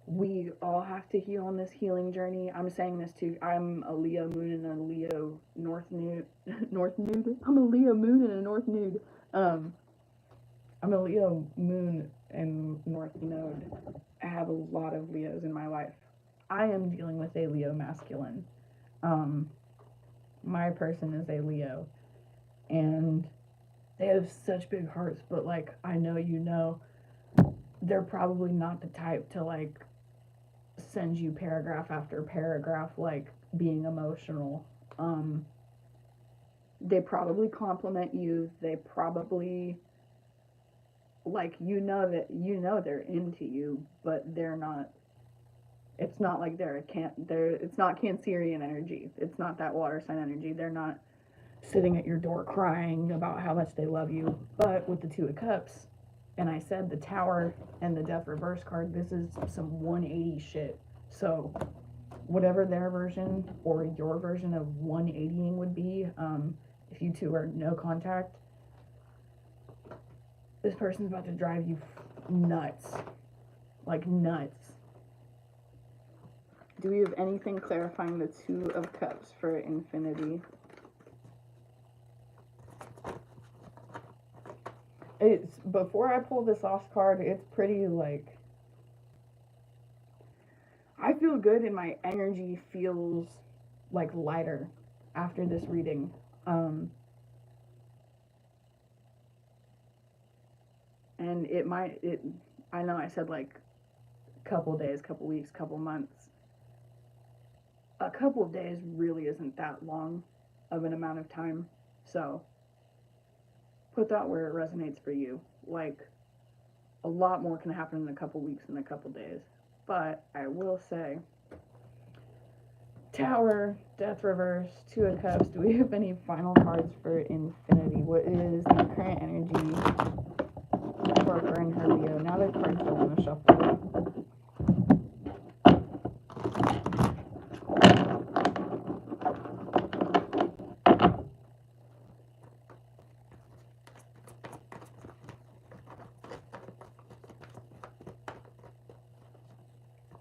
we all have to heal on this healing journey. I'm saying this too. I'm a Leo moon and a Leo north nude. North nude? I'm a Leo moon and a north nude. I'm a Leo moon and north node. I have a lot of Leos in my life. I am dealing with a Leo masculine. My person is a Leo, and they have such big hearts, but like, I know you know, they're probably not the type to like send you paragraph after paragraph like being emotional. They probably compliment you. They probably, like, you know they're into you, but they're not. It's not like it's not Cancerian energy. It's not that water sign energy. They're not sitting at your door crying about how much they love you. But with the Two of Cups, and I said the Tower and the Death Reverse card, this is some 180 shit. So whatever their version or your version of 180ing would be, if you two are no contact, this person's about to drive you nuts. Like nuts. Do we have anything clarifying the Two of Cups for infinity? It's, before I pull this off card, it's pretty like, I feel good and my energy feels like lighter after this reading. And I know I said like couple days, couple weeks, couple months. A couple of days really isn't that long of an amount of time. So put that where it resonates for you. Like, a lot more can happen in a couple weeks than a couple days. But I will say, Tower, Death Reverse, Two of Cups. Do we have any final cards for infinity? What is the current energy for her and her Leo? Now that cards don't want to shuffle.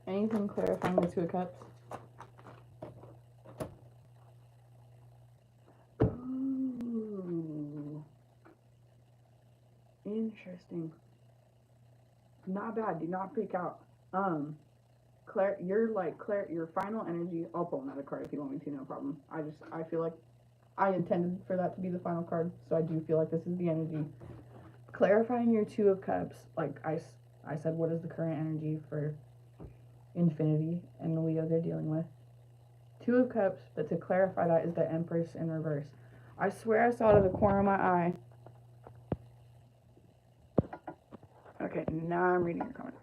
Anything clarifying the Two of Cups? Ooh. Interesting. Not bad. Do not freak out. Claire, your final energy. I'll pull another card if you want me to, no problem. I feel like I intended for that to be the final card, so I do feel like this is the energy. clarifying your Two of Cups, like I said, what is the current energy for Infinity and the Leo they're dealing with? Two of Cups, but to clarify that is the Empress in reverse. I swear I saw it out of the corner of my eye. Okay, now I'm reading your comments.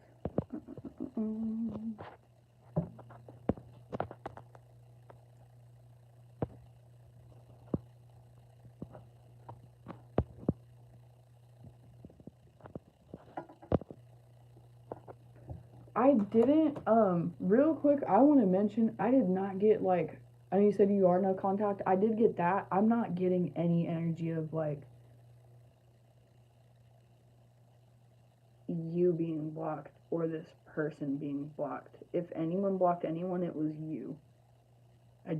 I didn't, real quick, I want to mention, I did not get, like, I know you said you are no contact. I did get that. I'm not getting any energy of, like, you being blocked or this person being blocked. If anyone blocked anyone, it was you. I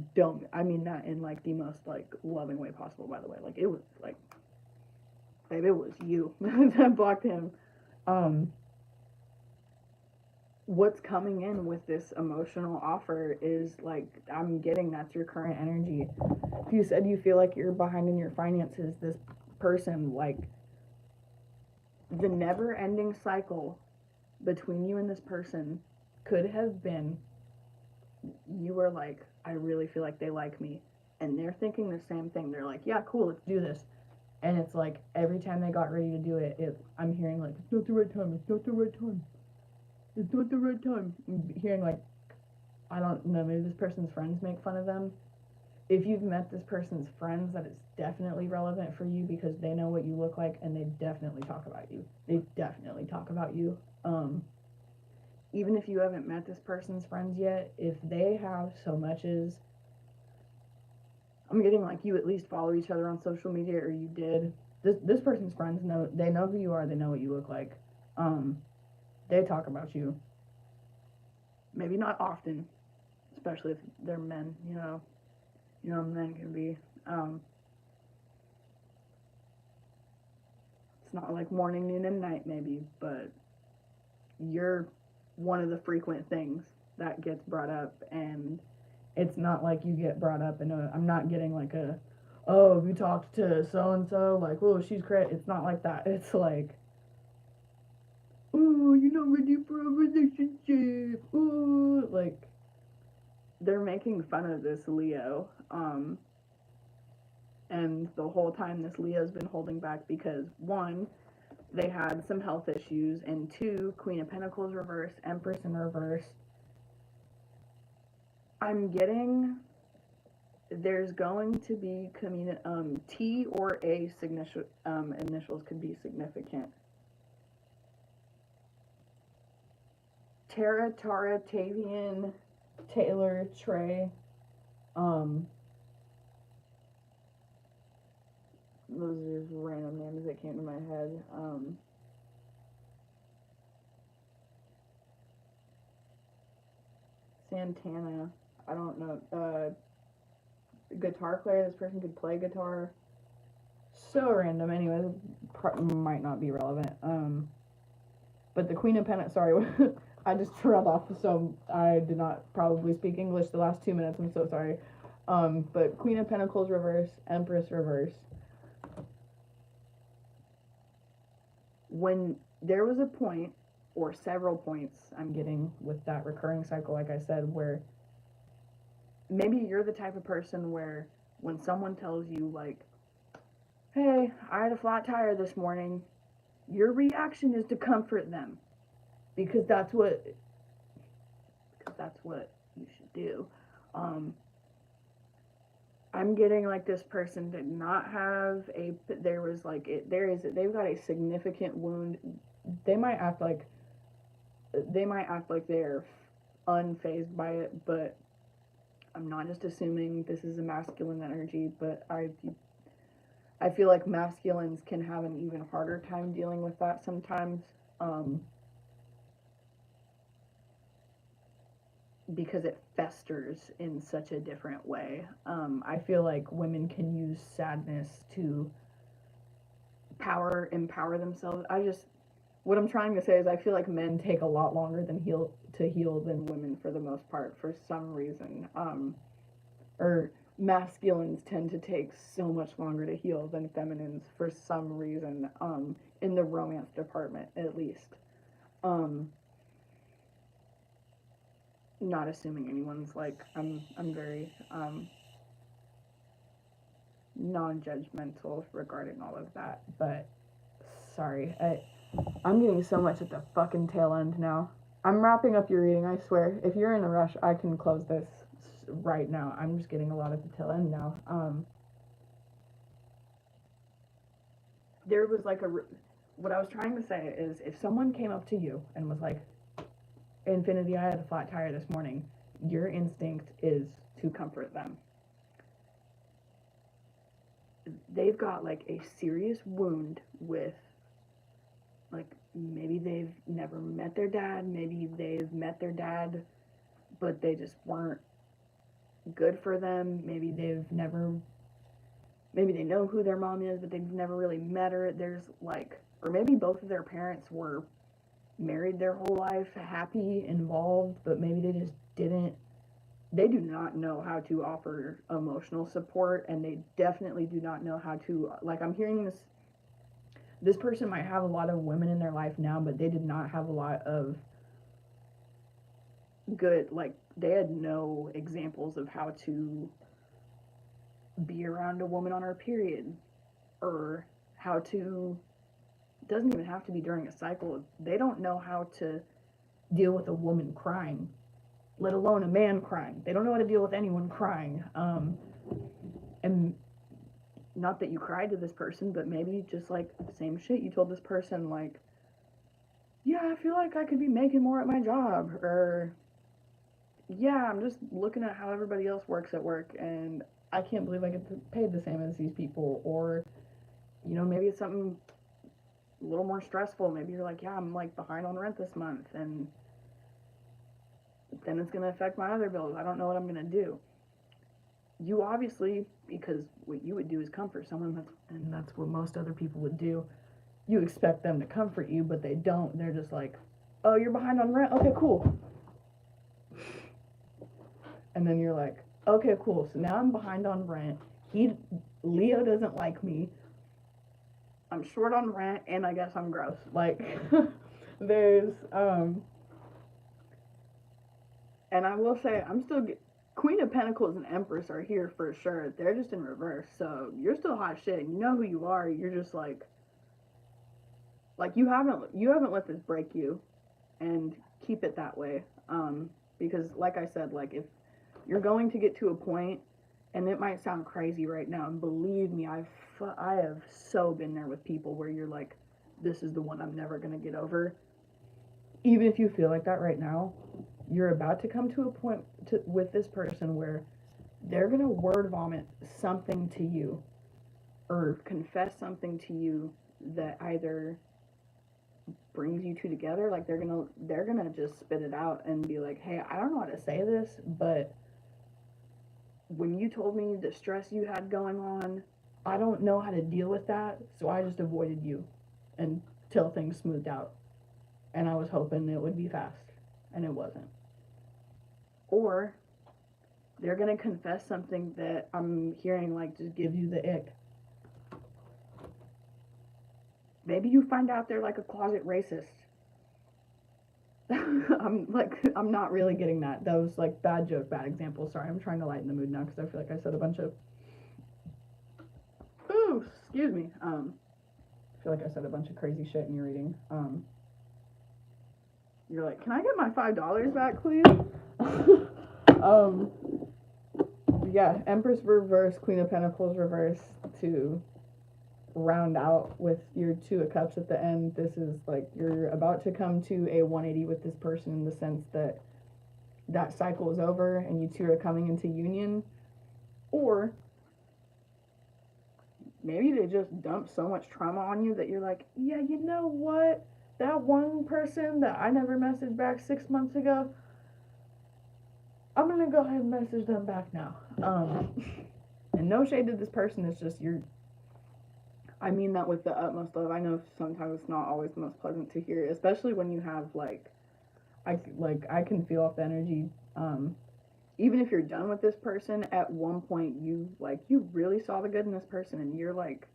mean that in, like, the most, like, loving way possible, by the way. Like, it was, like, babe, it was you that blocked him. What's coming in with this emotional offer is, like, I'm getting that's your current energy. If you said you feel like you're behind in your finances, this person, like, the never-ending cycle between you and this person could have been you were like, I really feel like they like me, and they're thinking the same thing. They're like, yeah, cool, let's do this. And it's like every time they got ready to do it, I'm hearing like, it's not the right time, it's not the right time, it's not the right time. I'm hearing like, I don't know, maybe this person's friends make fun of them. If you've met this person's friends, that is definitely relevant for you because they know what you look like and they definitely talk about you. They definitely talk about you. Even if you haven't met this person's friends yet, if they have so much as, I'm getting like you at least follow each other on social media, or you did. This person's friends know, they know who you are, they know what you look like. They talk about you. Maybe not often, especially if they're men, you know men can be. It's not like morning, noon, and night maybe, but you're one of the frequent things that gets brought up, and it's not like you get brought up and I'm not getting like a, oh, have you talked to so-and-so, like, oh, she's crazy. It's not like that. It's like, oh, you're not ready for a relationship. Oh, like, they're making fun of this Leo, and the whole time this Leo's been holding back because, one, they had some health issues, and two, Queen of Pentacles reverse, Empress in reverse. I'm getting there's going to be T or A initials could be significant. Tara, Tavian, Taylor, Trey. Those are just random names that came to my head. Santana, I don't know. Guitar player, this person could play guitar. So random, anyways, might not be relevant. But the Queen of Pentacles, sorry, I just trailed off, so I did not probably speak English the last 2 minutes, I'm so sorry. But Queen of Pentacles reverse, Empress reverse. When there was a point, or several points I'm getting with that recurring cycle, like I said, where maybe you're the type of person where when someone tells you, like, hey, I had a flat tire this morning, your reaction is to comfort them. Because that's what you should do. I'm getting like this person did not have they've got a significant wound. They might act like they're unfazed by it, but I'm not just assuming this is a masculine energy, but I feel like masculines can have an even harder time dealing with that sometimes, because it festers in such a different way. I feel like women can use sadness to empower themselves. What I'm trying to say is I feel like men take a lot longer to heal than women for the most part, for some reason. Or masculines tend to take so much longer to heal than feminines for some reason, in the romance department at least. Um, Not assuming anyone's like, I'm very non-judgmental regarding all of that, but sorry, I'm getting so much at the fucking tail end now. I'm wrapping up your reading, I swear. If you're in a rush, I can close this right now. I'm just getting a lot at the tail end now. There was like what I was trying to say is, if someone came up to you and was like, Infinity, I had a flat tire this morning, your instinct is to comfort them. They've got like a serious wound with, like, maybe they've never met their dad, maybe they've met their dad, but they just weren't good for them. Maybe they know who their mom is, but they've never really met her. There's like, or maybe both of their parents were married their whole life, happy, involved, but maybe they just didn't. They do not know how to offer emotional support, and they definitely do not know how to, like, I'm hearing this person might have a lot of women in their life now, but they did not have a lot of good, like, they had no examples of how to be around a woman on her period, or how to, doesn't even have to be during a cycle. They don't know how to deal with a woman crying, let alone a man crying. They don't know how to deal with anyone crying. And not that you cried to this person, but maybe just like same shit you told this person, like, yeah, I feel like I could be making more at my job, or yeah, I'm just looking at how everybody else works at work and I can't believe I get paid the same as these people. Or, you know, maybe it's something a little more stressful. Maybe you're like, yeah, I'm like behind on rent this month, and then it's going to affect my other bills. I don't know what I'm going to do. You obviously, because what you would do is comfort someone, and that's what most other people would do. You expect them to comfort you, but they don't. They're just like, oh, you're behind on rent? Okay, cool. And then you're like, okay, cool. So now I'm behind on rent. Leo doesn't like me. I'm short on rent, and I guess I'm gross. Like, there's, and I will say, Queen of Pentacles and Empress are here for sure. They're just in reverse, so you're still hot shit. You know who you are. You're just like you haven't let this break you, and keep it that way. Because like I said, like, if you're going to get to a point, and it might sound crazy right now, and believe me, I have so been there with people where you're like, this is the one I'm never gonna get over. Even if you feel like that right now, you're about to come to a point with this person where they're gonna word vomit something to you, or confess something to you that either brings you two together. Like, they're gonna just spit it out and be like, hey, I don't know how to say this, but when you told me the stress you had going on, I don't know how to deal with that, so I just avoided you until things smoothed out. And I was hoping it would be fast, and it wasn't. Or they're gonna confess something that I'm hearing, like, just gives you the ick. Maybe you find out they're like a closet racist. I'm not really getting that. That was like bad joke, bad example. Sorry, I'm trying to lighten the mood now because I feel like I said a bunch of. Ooh, excuse me. I feel like I said a bunch of crazy shit in your reading. You're like, can I get my $5 back, please? Yeah, Empress reverse, Queen of Pentacles reverse to round out with your Two of Cups at the end. This is like, you're about to come to a 180 with this person, in the sense that that cycle is over and you two are coming into union. Or maybe they just dump so much trauma on you that you're like, yeah, you know what, that one person that I never messaged back 6 months ago, I'm gonna go ahead and message them back now. And no shade to this person, it's just I mean that with the utmost love. I know sometimes it's not always the most pleasant to hear, especially when you have, like, I can feel off the energy. even if you're done with this person, at one point you really saw the good in this person, and you're like,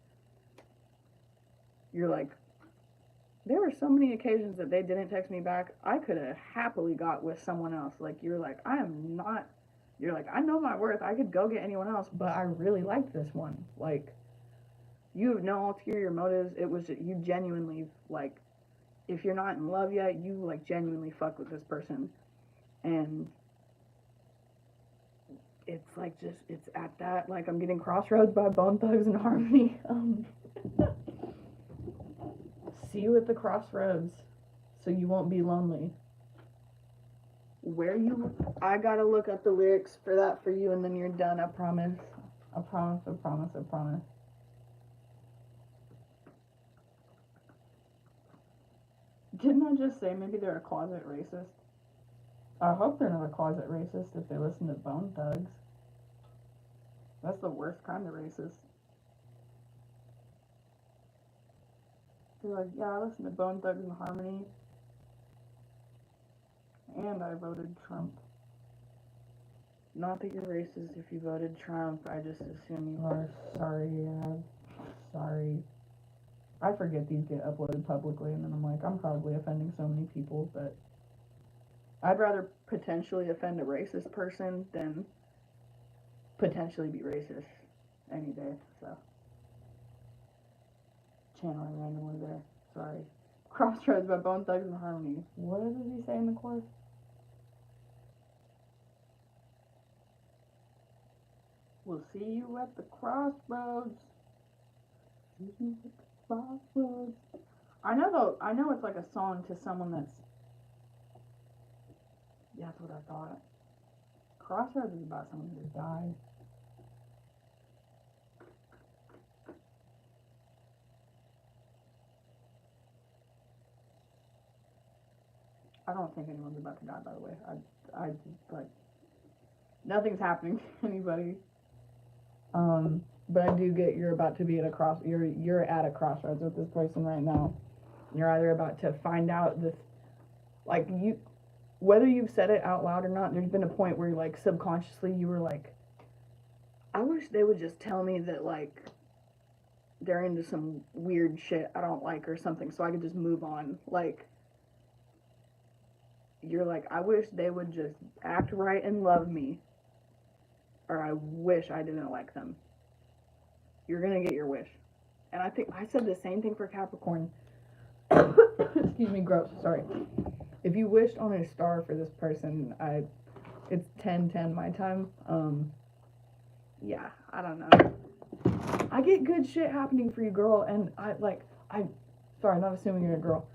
there were so many occasions that they didn't text me back. I could have happily got with someone else. Like, you're like, I am not, you're like, I know my worth. I could go get anyone else, but I really liked this one. Like, you have no ulterior motives. It was, you genuinely, like, if you're not in love yet, you, like, genuinely fuck with this person. And it's like, just, it's at that, like, I'm getting Crossroads by Bone Thugs and Harmony. See you at the crossroads so you won't be lonely. I gotta look up the lyrics for that for you, and then you're done. I promise. I promise. I promise. I promise. Didn't I just say maybe they're a closet racist? I hope they're not a closet racist if they listen to Bone Thugs. That's the worst kind of racist. They're like, yeah, I listen to Bone Thugs and Harmony, and I voted Trump. Not that you're racist if you voted Trump. I just assume you are. Sorry, sorry. I forget these get uploaded publicly, and then I'm like, I'm probably offending so many people, but I'd rather potentially offend a racist person than potentially be racist any day, so. Channeling randomly there. Sorry. Crossroads by Bone Thugs and Harmony. What does he say in the chorus? We'll see you at the crossroads. See you at the crossroads. I know it's like a song to someone that's. Yeah, that's what I thought. Crossroads is about someone who died. I don't think anyone's about to die, by the way. I like, nothing's happening to anybody. But I do get you're about to be at you're at a crossroads with this person right now. You're either about to find out this, like, you, whether you've said it out loud or not, there's been a point where, like, subconsciously you were like, I wish they would just tell me that, like, they're into some weird shit I don't like or something, so I could just move on. Like, you're like, I wish they would just act right and love me, or I wish I didn't like them. You're gonna get your wish. And I think I said the same thing for Capricorn. Excuse me, gross, sorry. If you wished on a star for this person, it's 10:10 my time. Yeah, I don't know. I get good shit happening for you, girl, and sorry, not assuming you're a girl.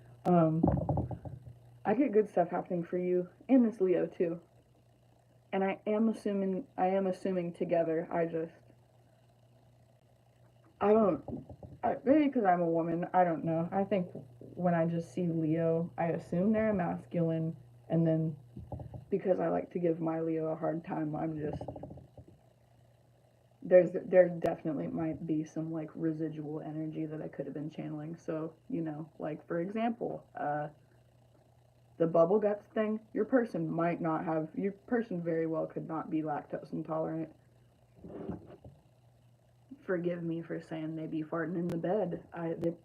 I get good stuff happening for you and this Leo too. And I am assuming together. Maybe because I'm a woman, I don't know. I think when I just see Leo, I assume they're a masculine, and then because I like to give my Leo a hard time, I'm just, there definitely might be some, like, residual energy that I could have been channeling. So, like, for example, the bubble guts thing, your person very well could not be lactose intolerant. Forgive me for saying they be farting in the bed.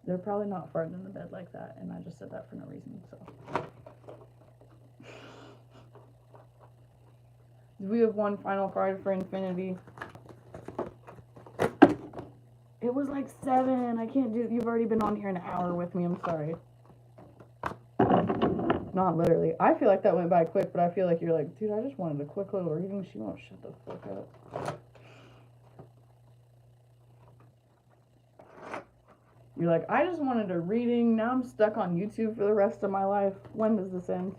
They're probably not farting in the bed like that, and I just said that for no reason, so. Do we have one final card for Infinity? It was like 7. I can't do it. You've already been on here an hour with me. I'm sorry. Not literally. I feel like that went by quick, but I feel like you're like, dude, I just wanted a quick little reading. She won't shut the fuck up. You're like, I just wanted a reading. Now I'm stuck on YouTube for the rest of my life. When does this end?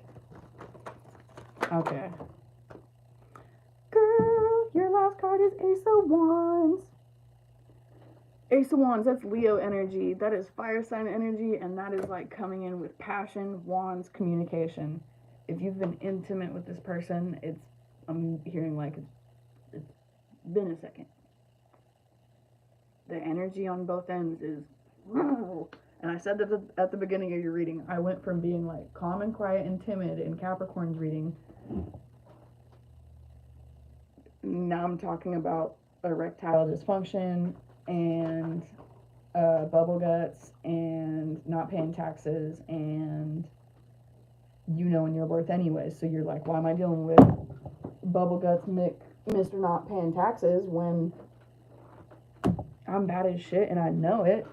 Okay. Girl, your last card is Ace of Wands. Ace of Wands, that's Leo energy. That is fire sign energy, and that is like coming in with passion, wands, communication. If you've been intimate with this person, I'm hearing like it's been a second. The energy on both ends is, and I said that at the beginning of your reading, I went from being like calm and quiet and timid in Capricorn's reading Now I'm talking about erectile dysfunction and bubble guts and not paying taxes and you know in your birth anyways. So you're like, why am I dealing with bubble guts, Mr. Not paying taxes when I'm bad as shit and I know it,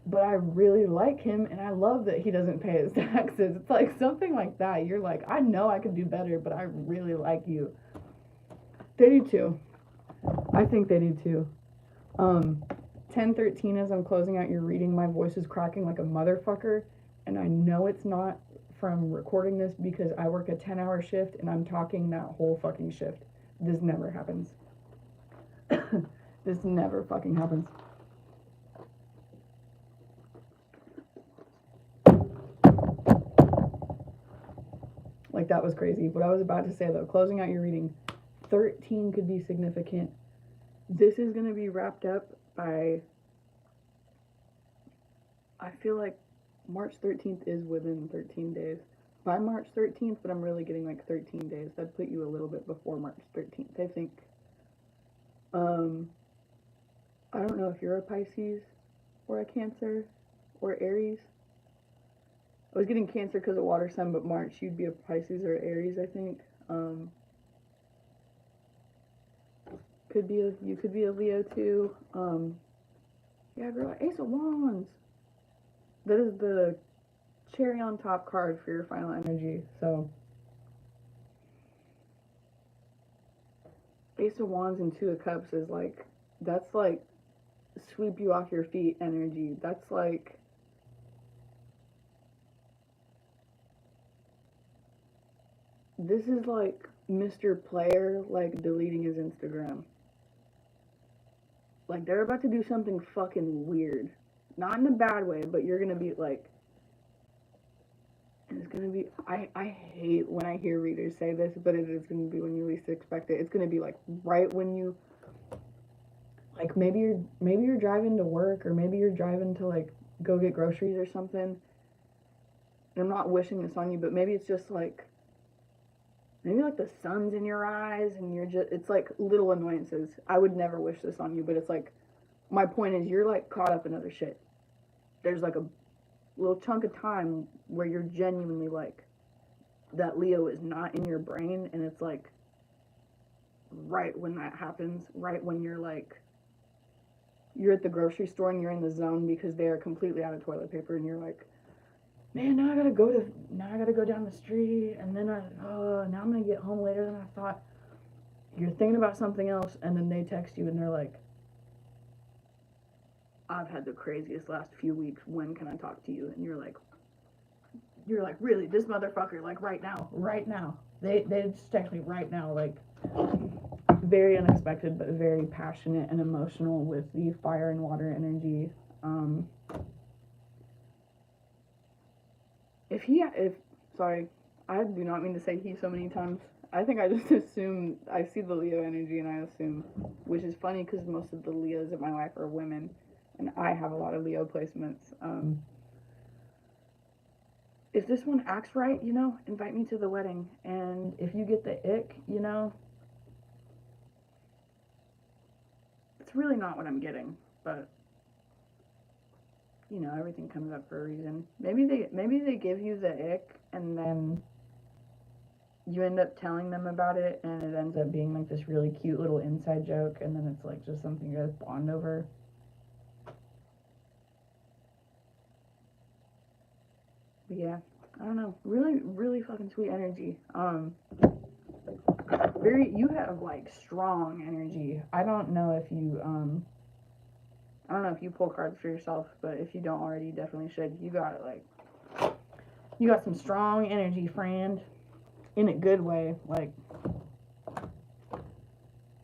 but I really like him and I love that he doesn't pay his taxes. It's like something like that. You're like, I know I could do better, but I really like you. They do too. I think they do too. 10:13 as I'm closing out your reading, my voice is cracking like a motherfucker, and I know it's not from recording this because I work a 10-hour shift and I'm talking that whole fucking shift. This never happens. This never fucking happens. Like, that was crazy. What I was about to say, though, closing out your reading, 13 could be significant. This is going to be wrapped up by, I feel like March 13th is within 13 days. By March 13th, but I'm really getting like 13 days. That'd put you a little bit before March 13th, I think. I don't know if you're a Pisces or a Cancer or Aries. I was getting Cancer because of water sign, but March you'd be a Pisces or Aries, I think. You could be a Leo too. Yeah, girl, Ace of Wands. That is the cherry on top card for your final energy. So, Ace of Wands and Two of Cups is like, that's like sweep you off your feet energy. That's like, this is like Mr. Player like deleting his Instagram. Like, they're about to do something fucking weird. Not in a bad way, but you're gonna be like, and it's gonna be, I hate when I hear readers say this, but it is gonna be when you least expect it. It's gonna be like right when you, like, maybe you're driving to work, or maybe you're driving to like go get groceries or something. And I'm not wishing this on you, but maybe it's just like, maybe like the sun's in your eyes and you're just, it's like little annoyances. I would never wish this on you, but it's like, my point is, you're like caught up in other shit. There's like a little chunk of time where you're genuinely like, that Leo is not in your brain, and it's like right when that happens, right when you're like, you're at the grocery store and you're in the zone because they are completely out of toilet paper, and you're like, man, now I gotta go down the street, and then now I'm gonna get home later than I thought. You're thinking about something else, and then they text you and they're like, I've had the craziest last few weeks. When can I talk to you? And you're like, really, this motherfucker, like right now. They just text me right now, like, very unexpected, but very passionate and emotional with the fire and water energy. Sorry, I do not mean to say he so many times. I think I just assume, I see the Leo energy and I assume, which is funny because most of the Leos in my life are women, and I have a lot of Leo placements. If this one acts right, invite me to the wedding, and if you get the ick, it's really not what I'm getting, but everything comes up for a reason. Maybe they give you the ick, and then you end up telling them about it, and it ends up being like this really cute little inside joke, and then it's like just something you guys bond over. But yeah, I don't know. Really, really fucking sweet energy. You have like strong energy. I don't know if you pull cards for yourself, but if you don't already, you definitely should. You got some strong energy, friend, in a good way. Like,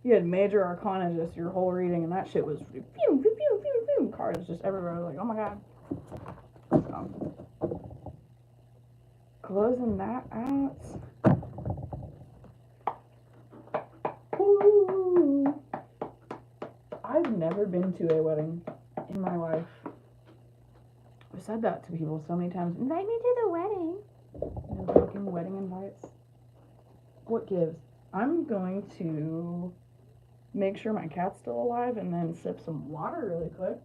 you had major arcana just your whole reading, and that shit was pew, pew, pew, pew, pew, cards just everywhere. I was like, oh my god. So, closing that out. Ooh. I've never been to a wedding in my life. I've said that to people so many times. Invite me to the wedding. No fucking wedding invites. What gives? I'm going to make sure my cat's still alive, and then sip some water really quick.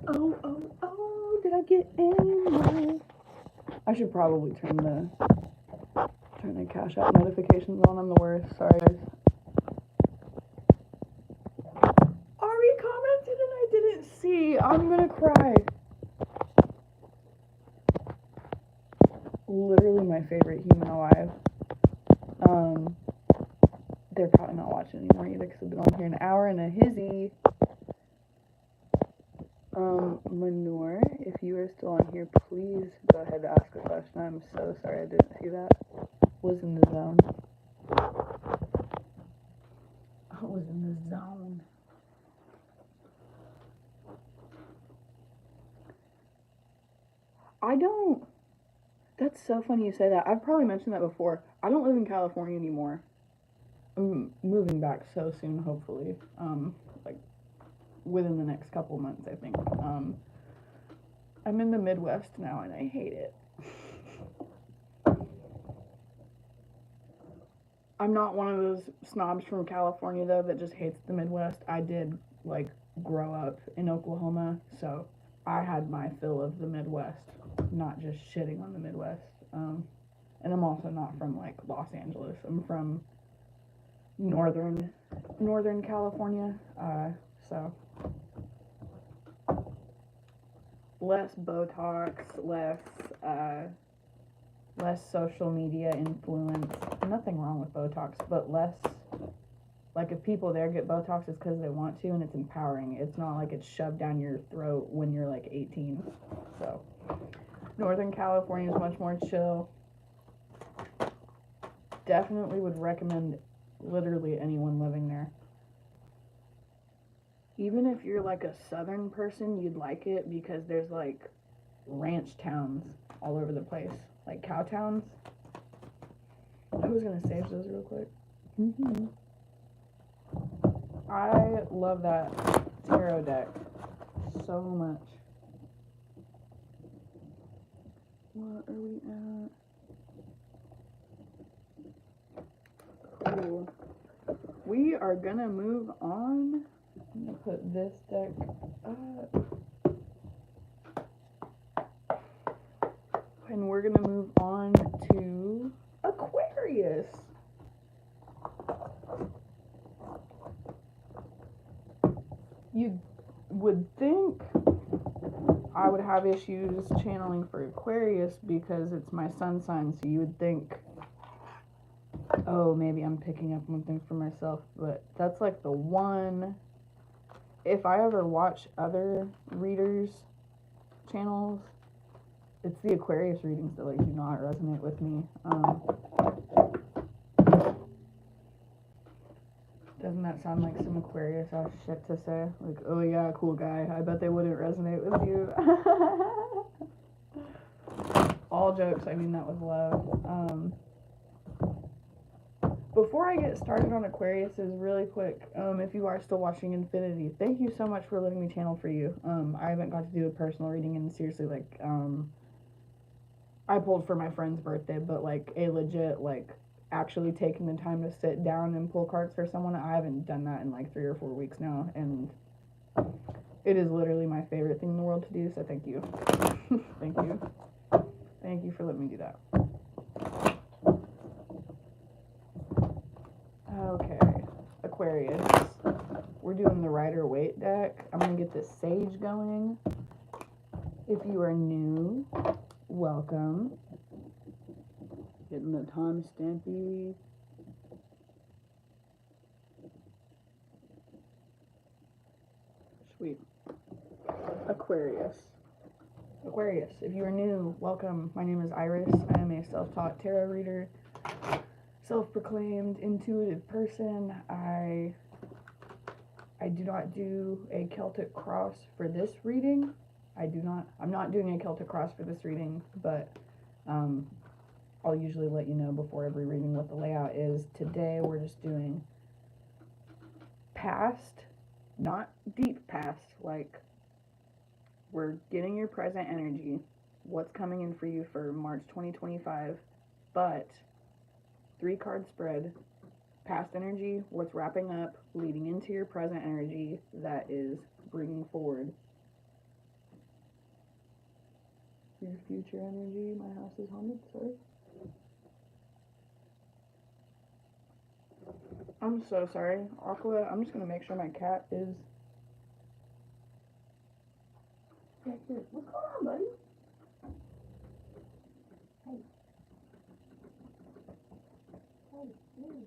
Oh, did I get any more? I should probably turn the Cash App notifications on. I'm the worst. Sorry, guys. Ari commented and I didn't see. I'm gonna cry. Literally my favorite human alive. They're probably not watching anymore either because I've been on here an hour and a hizzy. Manure, if you are still on here, please go ahead and ask a question. I'm so sorry I didn't see that. Was in the zone. I was in the zone. I don't. That's so funny you say that. I've probably mentioned that before. I don't live in California anymore. I'm moving back so soon, hopefully. Like within the next couple months, I think. I'm in the Midwest now, and I hate it. I'm not one of those snobs from California though that just hates the Midwest. I did like grow up in Oklahoma, so I had my fill of the Midwest, not just shitting on the Midwest. And I'm also not from like Los Angeles. I'm from Northern California. So less Botox, less social media influence. Nothing wrong with Botox, but less, like if people there get Botox, it's because they want to and it's empowering. It's not like it's shoved down your throat when you're like 18. So Northern California is much more chill. Definitely would recommend literally anyone living there. Even if you're like a southern person, you'd like it because there's like ranch towns all over the place, like cow towns. I was gonna save those real quick. I love that tarot deck so much. What are we at? Cool. We are gonna move on. I'm gonna put this deck up. And we're gonna move on to Aquarius. You would think I would have issues channeling for Aquarius because it's my sun sign, so you would think, oh, maybe I'm picking up one thing for myself, but that's like the one. If I ever watch other readers' channels, it's the Aquarius readings that like do not resonate with me. Doesn't that sound like some Aquarius ass shit to say? Like, oh yeah, cool guy. I bet they wouldn't resonate with you. All jokes, I mean that with love. Before I get started on Aquarius, is really quick. If you are still watching Infinity, thank you so much for letting me channel for you. I haven't got to do a personal reading, and seriously, like, I pulled for my friend's birthday, but like a legit, like, actually taking the time to sit down and pull cards for someone, I haven't done that in like 3 or 4 weeks now, and it is literally my favorite thing in the world to do, so thank you. Thank you. Thank you for letting me do that. Okay, Aquarius. We're doing the Rider-Waite deck. I'm going to get this Sage going. If you are new, welcome. Getting the timestampy. Sweet. Aquarius. Aquarius, if you are new, welcome. My name is Iris. I am a self-taught tarot reader, self-proclaimed intuitive person. I do not do a Celtic cross for this reading. I'm not doing a Celtic cross for this reading, but I'll usually let you know before every reading what the layout is. Today we're just doing past not deep past, like we're getting your present energy, what's coming in for you for March 2025, but 3 card spread, past energy, what's wrapping up, leading into your present energy that is bringing forward your future energy. My house is haunted, sorry. I'm so sorry, Aqua. I'm just gonna make sure my cat is. Yeah, here. What's going on, buddy? Hey. Hey, baby,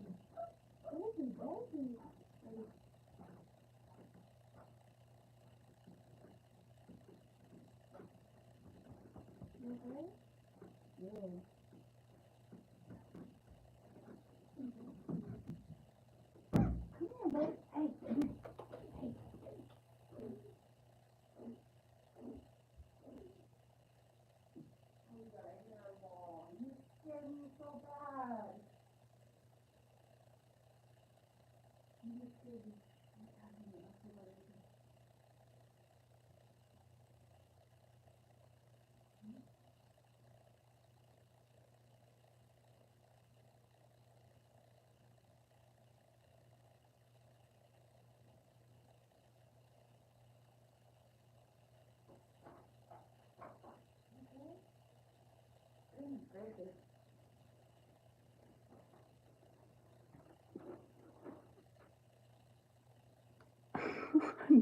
baby. Okay. Yeah. Come here, buddy. Hey, come here. Hey. You got a hairball. You scared me so bad. You just scared me.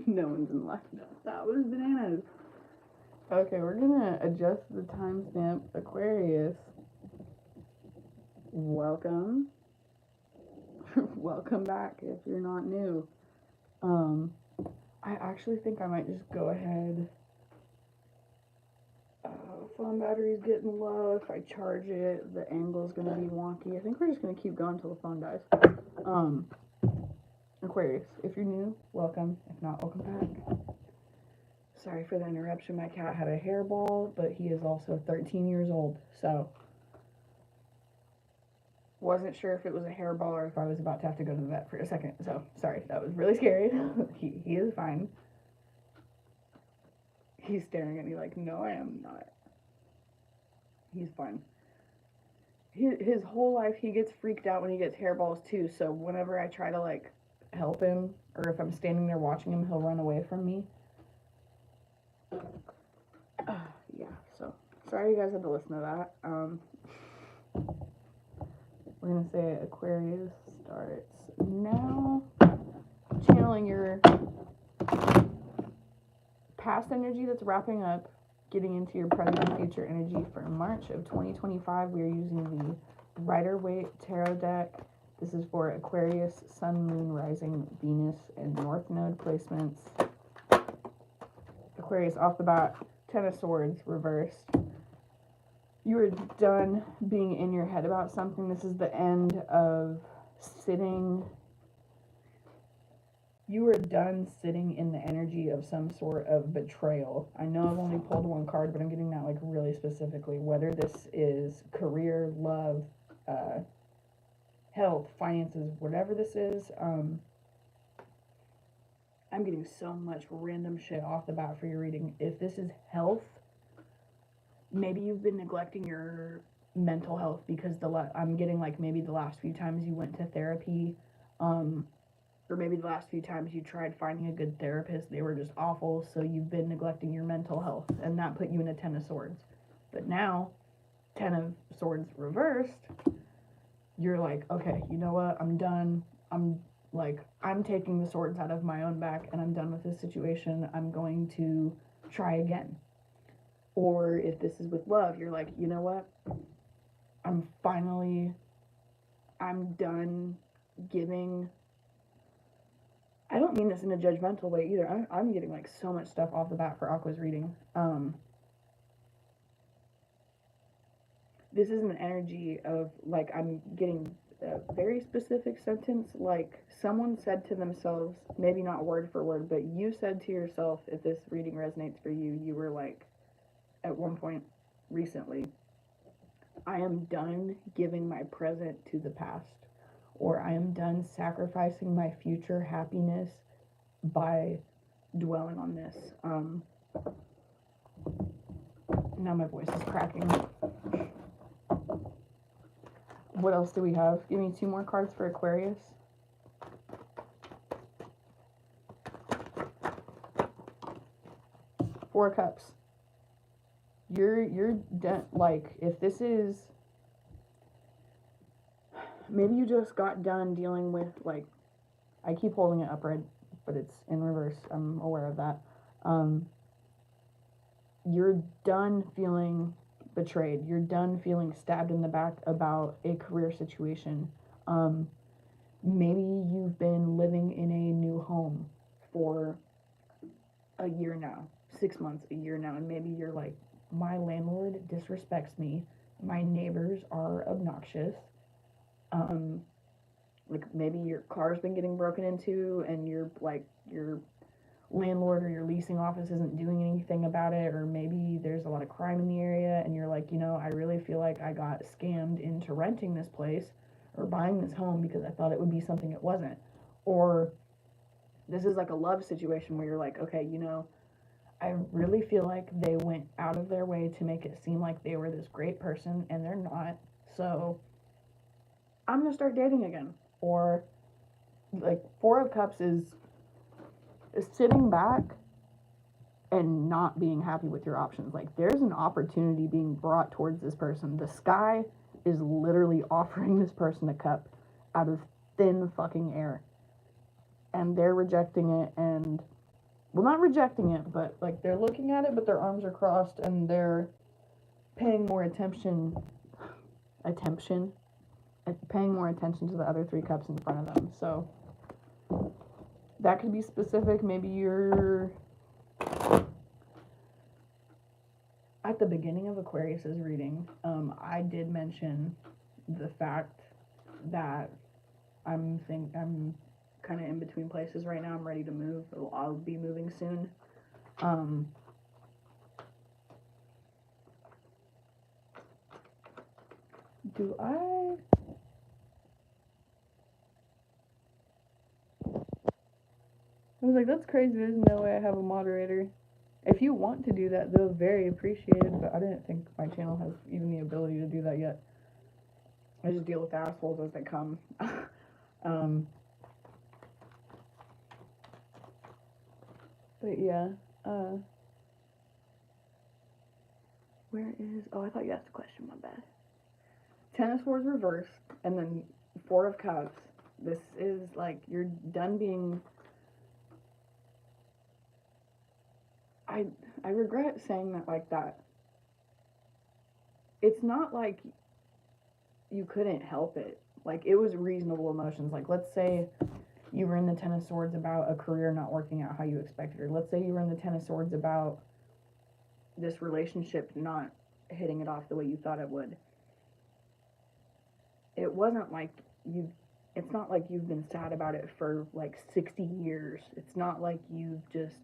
No one's in life. That was bananas. Okay, we're gonna adjust the timestamp. Aquarius, welcome. Welcome back if you're not new. I actually think I might just go ahead. Phone battery's getting low. If I charge it, the angle's gonna be wonky. I think we're just gonna keep going until the phone dies. Aquarius, if you're new, welcome. If not, welcome back. Sorry for the interruption. My cat had a hairball, but he is also 13 years old, so wasn't sure if it was a hairball or if I was about to have to go to the vet for a second. So sorry, that was really scary. He is fine. He's staring at me like, no, I am not. He's fine. His whole life he gets freaked out when he gets hairballs too. So whenever I try to like help him, or if I'm standing there watching him, he'll run away from me. Yeah, so sorry you guys had to listen to that. We're gonna say Aquarius starts now. Channeling your past energy that's wrapping up, getting into your present and future energy for March of 2025. We are using the Rider-Waite Tarot deck. This is for Aquarius, Sun, Moon, Rising, Venus, and North Node placements. Aquarius, off the bat, Ten of Swords, reversed. You are done being in your head about something. This is the end of sitting. You are done sitting in the energy of some sort of betrayal. I know I've only pulled 1 card, but I'm getting that like really specifically. Whether this is career, love, health, finances, whatever this is, I'm getting so much random shit off the bat for your reading. If this is health, maybe you've been neglecting your mental health because I'm getting like maybe the last few times you went to therapy, or maybe the last few times you tried finding a good therapist, they were just awful, so you've been neglecting your mental health, and that put you in a Ten of Swords. But now, Ten of Swords reversed, you're like, okay, you know what, I'm done. I'm taking the swords out of my own back, and I'm done with this situation. I'm going to try again. Or if this is with love, you're like, you know what, I'm done giving. I don't mean this in a judgmental way either. I'm getting like so much stuff off the bat for Aqua's reading. This is an energy of like, I'm getting a very specific sentence, like someone said to themselves, maybe not word for word, but you said to yourself, if this reading resonates for you, you were like, at one point recently, I am done giving my present to the past, or I am done sacrificing my future happiness by dwelling on this. Now my voice is cracking. What else do we have? Give me 2 more cards for Aquarius. Four of Cups. You're done. Like, if this is, maybe you just got done dealing with, like, I keep holding it upright, but it's in reverse. I'm aware of that. You're done feeling betrayed. You're done feeling stabbed in the back about a career situation. Maybe you've been living in a new home for a year now, 6 months, a year now, and maybe you're like, my landlord disrespects me, my neighbors are obnoxious, like maybe your car's been getting broken into and you're like, your landlord or your leasing office isn't doing anything about it, or maybe there's a lot of crime in the area and you're like, I really feel like I got scammed into renting this place or buying this home because I thought it would be something it wasn't. Or this is like a love situation where you're like, okay, I really feel like they went out of their way to make it seem like they were this great person and they're not. So I'm going to start dating again. Or like Four of Cups is sitting back and not being happy with your options. Like, there's an opportunity being brought towards this person. The sky is literally offering this person a cup out of thin fucking air. And they're rejecting it, and, well, not rejecting it, but, like, they're looking at it, but their arms are crossed, and they're paying more attention to the other 3 cups in front of them. So that could be specific. Maybe you're at the beginning of Aquarius's reading. I did mention the fact that I'm kind of in between places right now. I'm ready to move. I'll be moving soon. I was like, that's crazy. There's no way I have a moderator. If you want to do that, though, very appreciated, but I didn't think my channel has even the ability to do that yet. I just deal with assholes as they come. But yeah, where is, I thought you asked a question, my bad. 10 of Swords reversed, and then 4 of Cups. This is like, you're done being, I regret saying that like that. It's not like you couldn't help it. Like, it was reasonable emotions. Like, let's say you were in the 10 of Swords about a career not working out how you expected, or let's say you were in the 10 of Swords about this relationship not hitting it off the way you thought it would. It wasn't like it's not like you've been sad about it for like 60 years. It's not like you've just,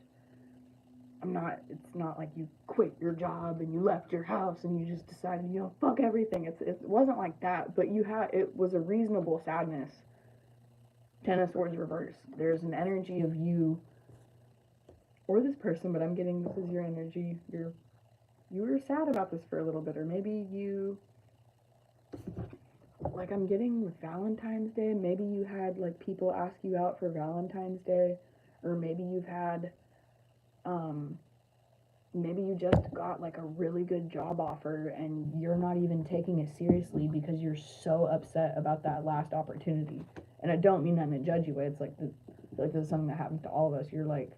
it's not like you quit your job and you left your house and you just decided, fuck everything. It wasn't like that, but it was a reasonable sadness. 10 of Swords reverse. There's an energy of you or this person, but I'm getting this is your energy. You were sad about this for a little bit, or maybe you, like, I'm getting with Valentine's Day, maybe you had like people ask you out for Valentine's Day, or maybe you've had, maybe you just got like a really good job offer and you're not even taking it seriously because you're so upset about that last opportunity. And I don't mean that in a judgy way. It's like, this is something that happens to all of us. You're like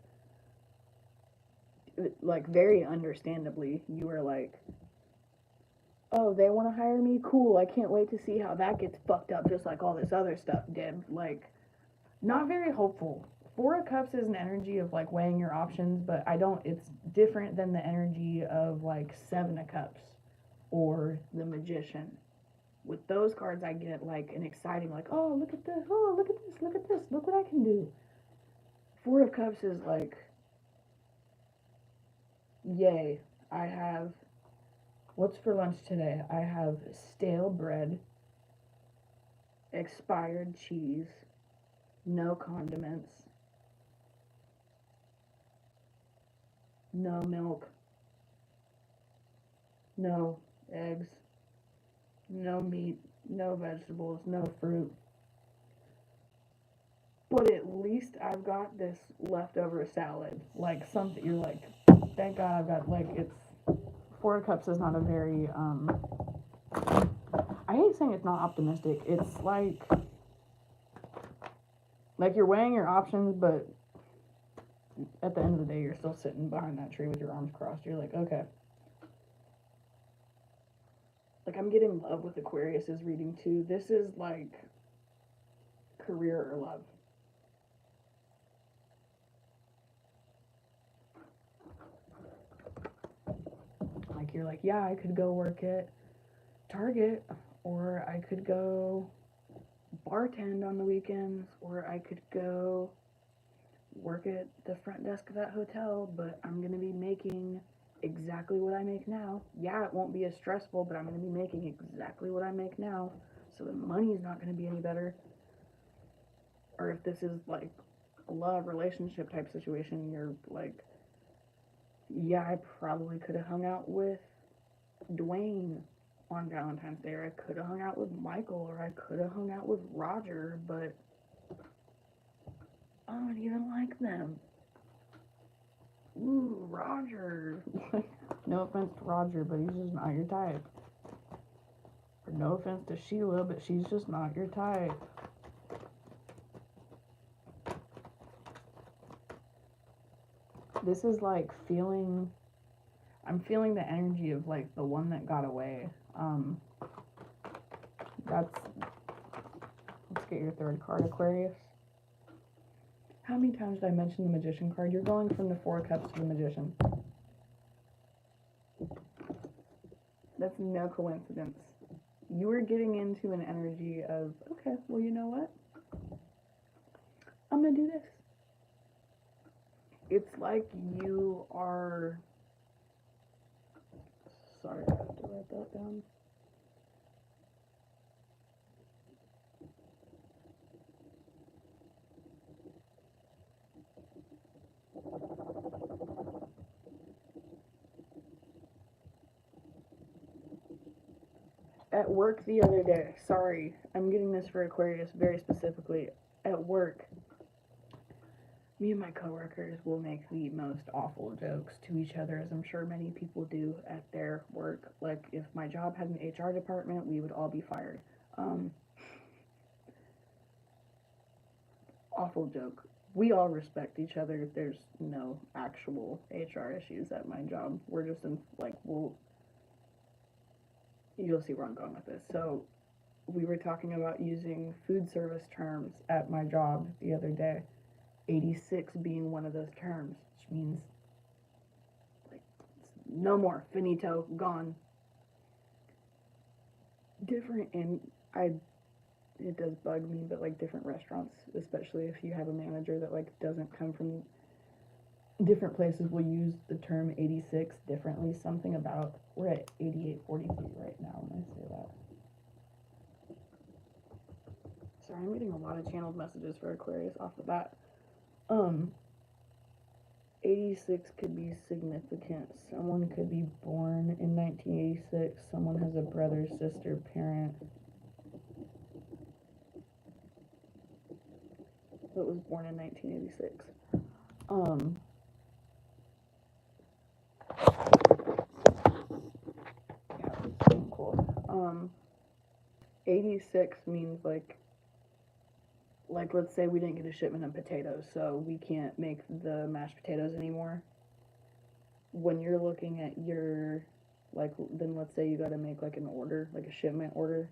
very understandably, you were like, oh, they want to hire me? Cool. I can't wait to see how that gets fucked up just like all this other stuff did. Like, not very hopeful. 4 of Cups is an energy of like weighing your options, but it's different than the energy of like 7 of Cups or the Magician. With those cards, I get like an exciting, like, oh, look at this, oh, look at this, look at this, look what I can do. 4 of Cups is like, yay, I have, what's for lunch today? I have stale bread, expired cheese, no condiments, no milk, no eggs, no meat, no vegetables, no fruit. But at least I've got this leftover salad. Like something you're like, thank God I've got like it's Four of Cups is not a very I hate saying it's not optimistic. It's like you're weighing your options, but at the end of the day you're still sitting behind that tree with your arms crossed. You're like, okay. Like I'm getting love with Aquarius's reading too. This is like career or love. Like you're like, yeah, I could go work at Target, or I could go bartend on the weekends, or I could go work at the front desk of that hotel, but I'm going to be making exactly what I make now. Yeah, it won't be as stressful, but I'm going to be making exactly what I make now, so the money's not going to be any better. Or if this is like a love relationship type situation, you're like, yeah, I probably could have hung out with Dwayne on Valentine's Day, or I could have hung out with Michael, or I could have hung out with Roger, but I don't even like them. Ooh, Roger. No offense to Roger, but he's just not your type. Or no offense to Sheila, but she's just not your type. This is like I'm feeling the energy of like the one that got away. Let's get your third card, Aquarius. How many times did I mention the Magician card? You're going from the Four of Cups to the Magician. That's no coincidence. You are getting into an energy of, okay, well, you know what? I'm going to do this. It's like you are... Sorry, I have to write that down. At work the other day, sorry, I'm getting this for Aquarius very specifically. At work, me and my coworkers will make the most awful jokes to each other, as I'm sure many people do at their work. Like, if my job had an HR department, we would all be fired. Awful joke. We all respect each other. There's no actual HR issues at my job. We're just in, like, you'll see where I'm going with this. So, we were talking about using food service terms at my job the other day. 86 being one of those terms, which means like no more, finito, gone. Different, and it does bug me, but like different restaurants, especially if you have a manager that like doesn't come from different places, will use the term 86 differently. Something about, we're at 88.43 right now when I say that. Sorry, I'm getting a lot of channeled messages for Aquarius off the bat. 86 could be significant. Someone could be born in 1986. Someone has a brother, sister, parent that was born in 1986. Yeah, that's so cool. 86 means like let's say we didn't get a shipment of potatoes, so we can't make the mashed potatoes anymore. When you're looking at your, like, then let's say you got to make like an order, like a shipment order,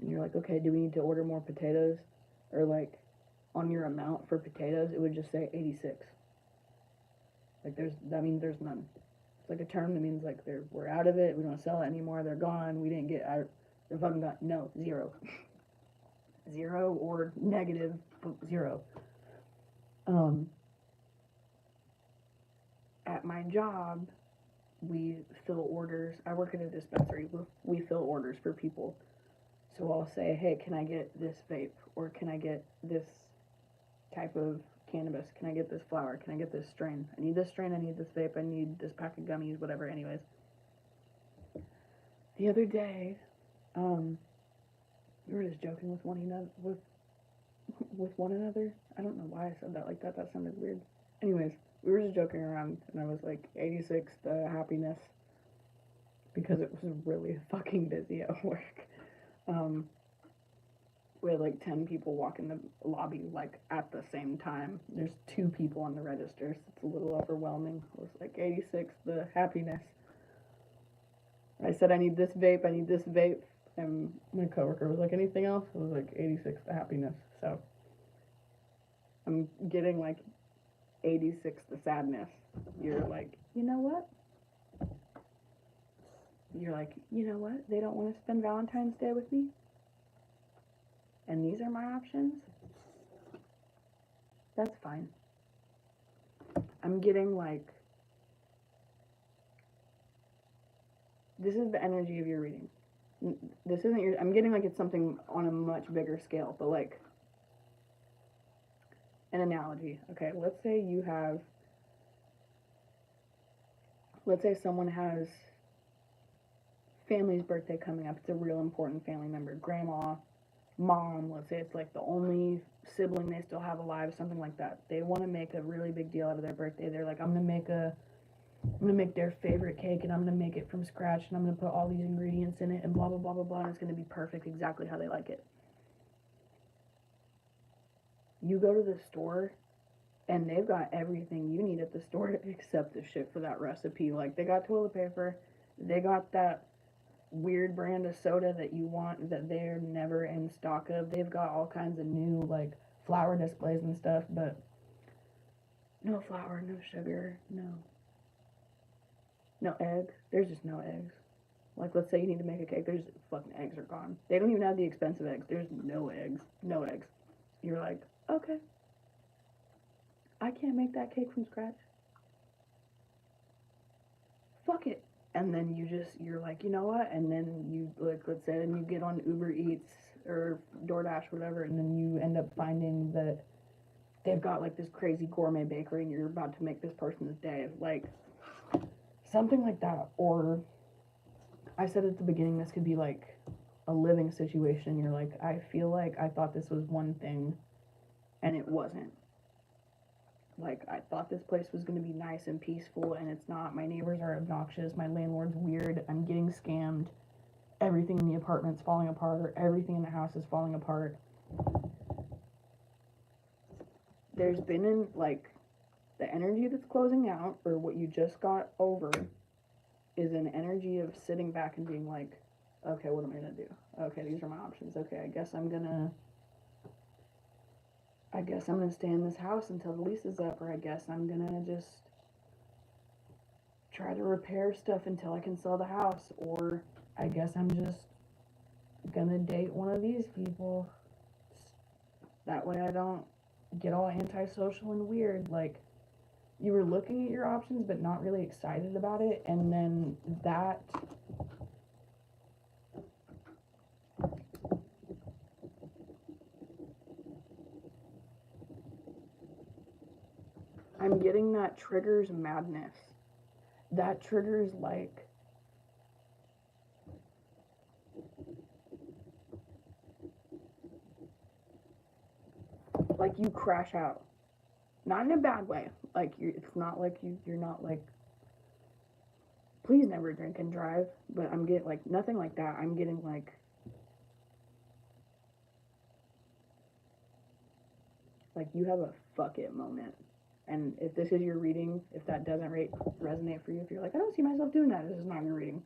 and you're like, okay, do we need to order more potatoes? Or like on your amount for potatoes, it would just say 86. Like that means there's none. It's like a term that means like we're out of it, we don't sell it anymore, they're gone, we didn't get out, they're fucking gone. No, zero. Zero or negative 0. At my job, we fill orders. I work at a dispensary. We fill orders for people. So I'll say, hey, can I get this vape? Or can I get this type of cannabis? Can I get this flower? Can I get this strain? I need this strain, I need this vape, I need this pack of gummies, whatever. Anyways, the other day, we were just joking with one another. I don't know why I said that like that. That sounded weird. Anyways, we were just joking around, and I was like, 86, the happiness, because it was really fucking busy at work. We had like 10 people walk in the lobby like at the same time. There's 2 people on the register, so it's a little overwhelming. I was like, 86, the happiness. I said, I need this vape, and my coworker was like, anything else? I was like, 86, the happiness. So I'm getting like 86, the sadness. You're like, you know what? You're like, you know what? They don't want to spend Valentine's Day with me, and these are my options. That's fine. I'm getting like, this is the energy of your reading. This isn't your, I'm getting like it's something on a much bigger scale, but like an analogy. Okay, let's say someone has family's birthday coming up. It's a real important family member, grandma, mom. Let's say it's like the only sibling they still have alive, something like that. They want to make a really big deal out of their birthday. They're like, I'm gonna make their favorite cake, and I'm gonna make it from scratch, and I'm gonna put all these ingredients in it, and blah blah blah blah blah, and it's gonna be perfect, exactly how they like it. You go to the store, and they've got everything you need at the store except the shit for that recipe. Like, they got toilet paper, they got that weird brand of soda that you want that they're never in stock of. They've got all kinds of new like flower displays and stuff, but no flour, no sugar, no eggs. There's just no eggs. Like, let's say you need to make a cake, there's fucking eggs are gone. They don't even have the expensive eggs. There's no eggs. No eggs. You're like, okay, I can't make that cake from scratch. Fuck it. And then you're like, you know what? And then you, like, let's say, and you get on Uber Eats or DoorDash, whatever, and then you end up finding that they've got like this crazy gourmet bakery, and you're about to make this person's day. Like, something like that. Or, I said at the beginning, this could be like a living situation. You're like, I feel like I thought this was one thing, and it wasn't. Like, I thought this place was going to be nice and peaceful, and it's not. My neighbors are obnoxious. My landlord's weird. I'm getting scammed. Everything in the apartment's falling apart. Everything in the house is falling apart. There's been, like, the energy that's closing out, or what you just got over, is an energy of sitting back and being like, okay, what am I going to do? Okay, these are my options. Okay, I guess I'm going to stay in this house until the lease is up, or I guess I'm gonna just try to repair stuff until I can sell the house, or I guess I'm just gonna date one of these people. That way I don't get all antisocial and weird. Like, you were looking at your options but not really excited about it, and then that I'm getting that triggers madness. That triggers like you crash out. Not in a bad way. Like, it's not like you're not like, please never drink and drive, but I'm getting like nothing like that. I'm getting like you have a fuck it moment. And if this is your reading, if that doesn't resonate for you, if you're like, I don't see myself doing that, this is not your reading.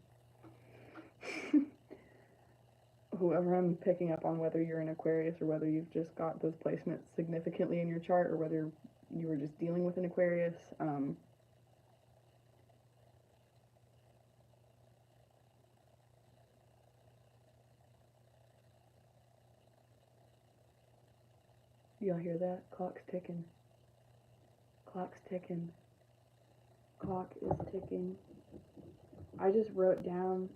Whoever I'm picking up on, whether you're an Aquarius or whether you've just got those placements significantly in your chart, or whether you were just dealing with an Aquarius, y'all hear that? Clock's ticking. Clock's ticking. Clock is ticking. I just wrote down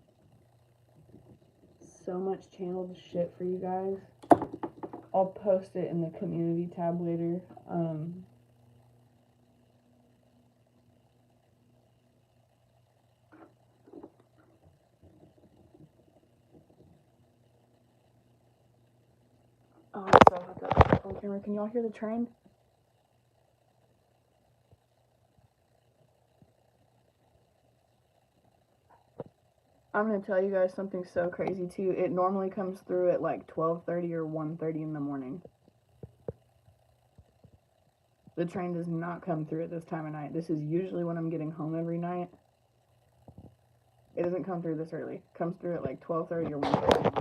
so much channeled shit for you guys. I'll post it in the community tab later. on camera. Can y'all hear the train? I'm going to tell you guys something so crazy too. It normally comes through at like 12:30 or 1:30 in the morning. The train does not come through at this time of night. This is usually when I'm getting home every night. It doesn't come through this early. It comes through at like 12:30 or 1:30 in the morning.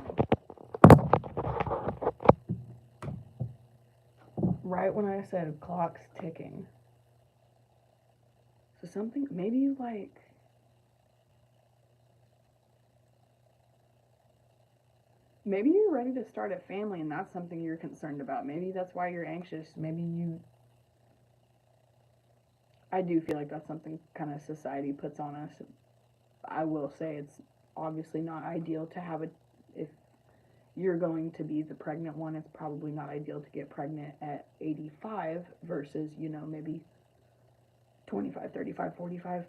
Right when I said clock's ticking. So something, maybe like... Maybe you're ready to start a family and that's something you're concerned about. Maybe that's why you're anxious. Maybe you... I do feel like that's something kind of society puts on us. I will say it's obviously not ideal to have a... If you're going to be the pregnant one, it's probably not ideal to get pregnant at 85 versus, you know, maybe 25, 35, 45.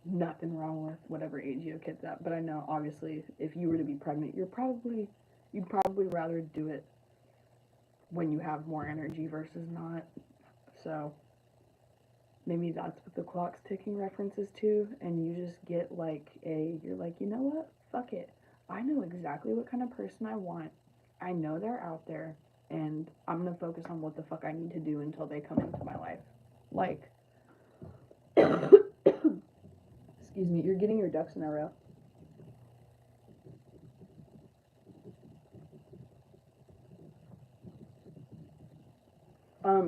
Nothing wrong with whatever age your kid's at, but I know obviously if you were to be pregnant, you'd probably rather do it when you have more energy versus not. So maybe that's what the clock's ticking references to, and you just get like you're like, you know what, fuck it, I know exactly what kind of person I want, I know they're out there, and I'm gonna focus on what the fuck I need to do until they come into my life. Like excuse me, you're getting your ducks in a row.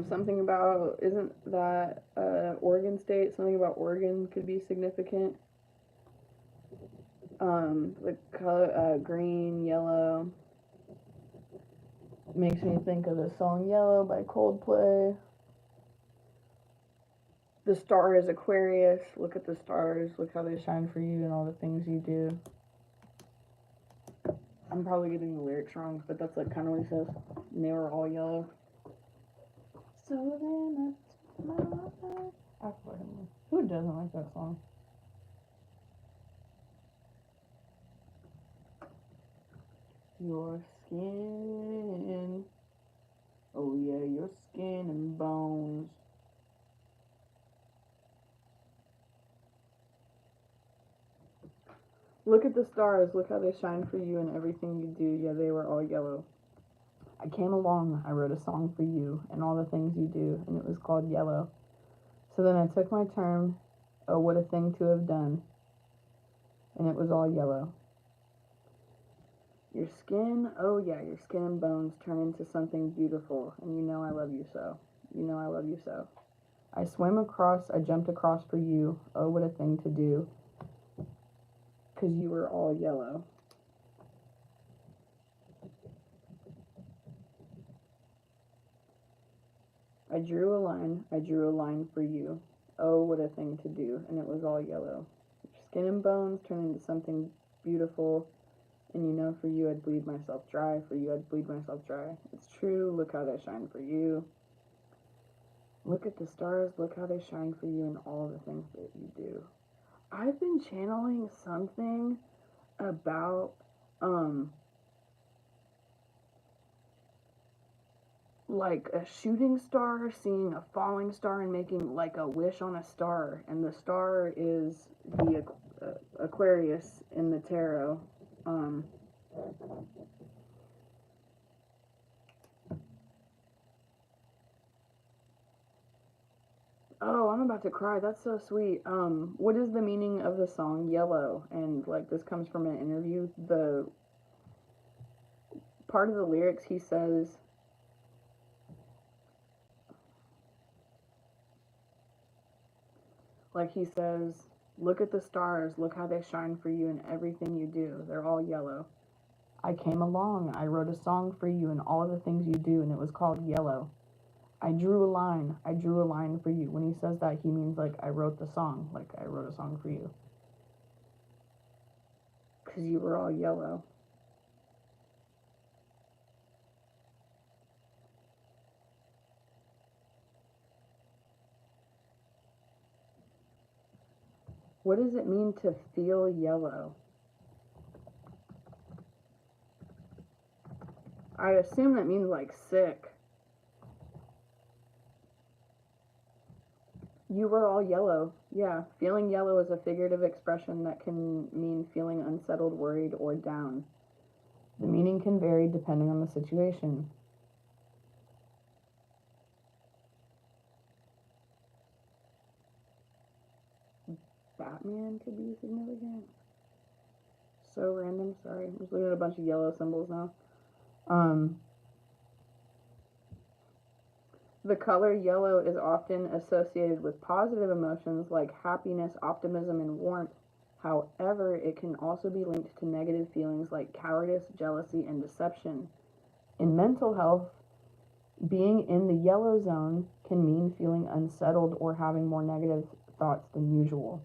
Something about, isn't that Oregon state? Something about Oregon could be significant. The color, green, yellow. Makes me think of the song Yellow by Coldplay. The star is Aquarius. Look at the stars. Look how they shine for you and all the things you do. I'm probably getting the lyrics wrong, but that's like kind of what he says. And they were all yellow. So then who doesn't like that song? Your skin. Oh yeah, your skin and bones. Look at the stars. Look how they shine for you and everything you do. Yeah, they were all yellow. I came along, I wrote a song for you and all the things you do, and it was called Yellow. So then I took my turn, oh, what a thing to have done, and it was all yellow. Your skin, oh yeah, your skin and bones turn into something beautiful, and you know I love you so. You know I love you so. I swam across, I jumped across for you, oh, what a thing to do, 'cause you were all yellow. I drew a line for you. Oh, what a thing to do, and it was all yellow. Your skin and bones turn into something beautiful, and you know for you I'd bleed myself dry, for you I'd bleed myself dry. It's true, look how they shine for you. Look at the stars, look how they shine for you and all the things that you do. I've been channeling something about, like a shooting star seeing a falling star and making like a wish on a star, and the star is the Aquarius in the tarot. Oh, I'm about to cry. That's so sweet. What is the meaning of the song Yellow? And like this comes from an interview. The part of the lyrics he says, like he says, look at the stars, look how they shine for you and everything you do. They're all yellow. I came along, I wrote a song for you and all of the things you do, and it was called Yellow. I drew a line for you. When he says that, he means like I wrote the song, like I wrote a song for you. 'Cause you were all yellow. What does it mean to feel yellow? I assume that means like sick. You were all yellow. Yeah. Feeling yellow is a figurative expression that can mean feeling unsettled, worried, or down. The meaning can vary depending on the situation. Batman could be significant. So random. Sorry. I'm just looking at a bunch of yellow symbols now. The color yellow is often associated with positive emotions like happiness, optimism, and warmth. However, it can also be linked to negative feelings like cowardice, jealousy, and deception. In mental health, being in the yellow zone can mean feeling unsettled or having more negative thoughts than usual.